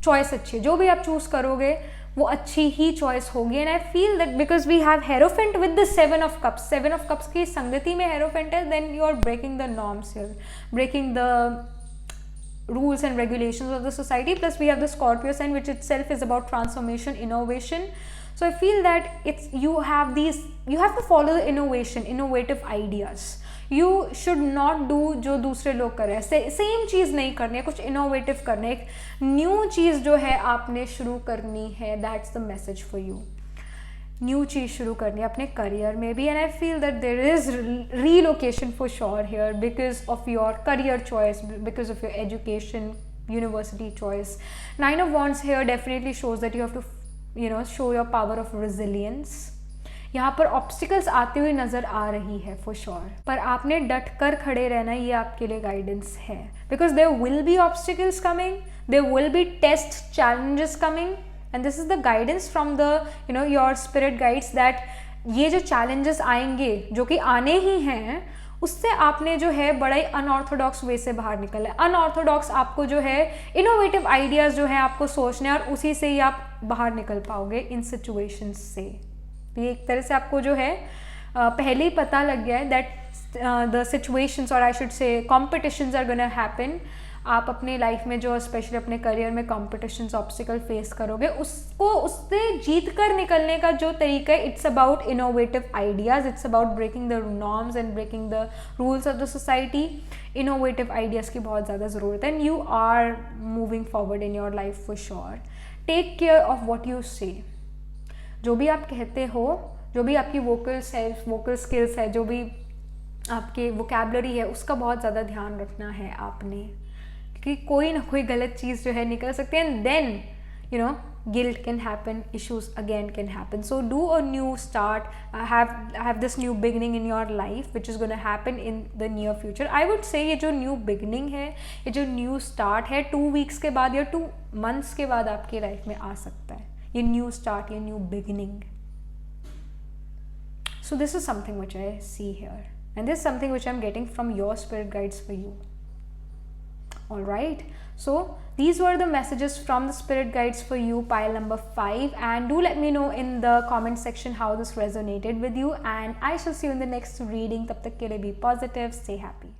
choice अच्छी है. जो भी आप choose करोगे वो अच्छी ही चॉइस होगी. And I feel that because we have hierophant with the 7 of cups, 7 of cups की संगति में हेरोफेंट है, then you are breaking the norms here, breaking the rules and regulations of the society. Plus we have the Scorpio sign, which itself is about transformation, innovation. So I feel that you have to follow the innovative ideas. You should not do जो दूसरे लोग कर रहे हैं, सेम चीज़ नहीं करनी है, कुछ इनोवेटिव करना है, एक न्यू चीज़ जो है आपने शुरू करनी है. That's the message for you. New चीज़ शुरू करनी है अपने करियर में भी. And I feel that there is relocation for sure here because of your career choice, because of your education, university choice. 9 of Wands here definitely shows that you have to show your power of resilience. यहाँ पर ऑब्स्टिकल्स आती हुई नज़र आ रही है फॉर श्योर, पर आपने डट कर खड़े रहना, ये आपके लिए गाइडेंस है. Because there will be obstacles coming, there will be test, challenges coming, and this is the guidance from the your spirit guides that ये जो चैलेंजेस आएंगे, जो कि आने ही हैं, उससे आपने जो है बड़ा ही अनऑर्थोडॉक्स वे से बाहर निकलना है. अनऑर्थोडॉक्स आपको जो है इनोवेटिव आइडियाज़ जो है आपको सोचने, और उसी से ही आप बाहर निकल पाओगे इन सिचुएशंस से. ये एक तरह से आपको जो है पहले ही पता लग गया है दैट द सिचुएशंस और I should say competitions are gonna happen, आप अपने लाइफ में जो स्पेशली अपने करियर में कॉम्पिटिशन्स ऑब्स्टिकल फेस करोगे, उसको उससे जीत कर निकलने का जो तरीका है, it's about innovative ideas, it's about breaking the norms and breaking the rules of the society. Innovative ideas की बहुत ज़्यादा ज़रूरत है and you are moving forward in your life for sure. Take care of what you say, जो भी आप कहते हो, जो भी आपकी वोकल स्किल्स है, जो भी आपके वोकैबलरी है, उसका बहुत ज़्यादा ध्यान रखना है आपने, क्योंकि कोई ना कोई गलत चीज़ जो है निकल सकती है and then you know guilt can happen, issues again can happen. So do a new start, have this new beginning in your life which is going to happen in the near future. I would say ये जो new beginning है, ये जो new start है 2 weeks के बाद या 2 months के बाद आपकी लाइफ में आ सकता है, ये new start, ये new beginning. So this is something which I see here and this is something which I'm getting from your spirit guides for you. Alright, so these were the messages from the spirit guides for you, pile number 5, and do let me know in the comment section how this resonated with you, and I shall see you in the next reading. Tab tak ke liye be positive, stay happy.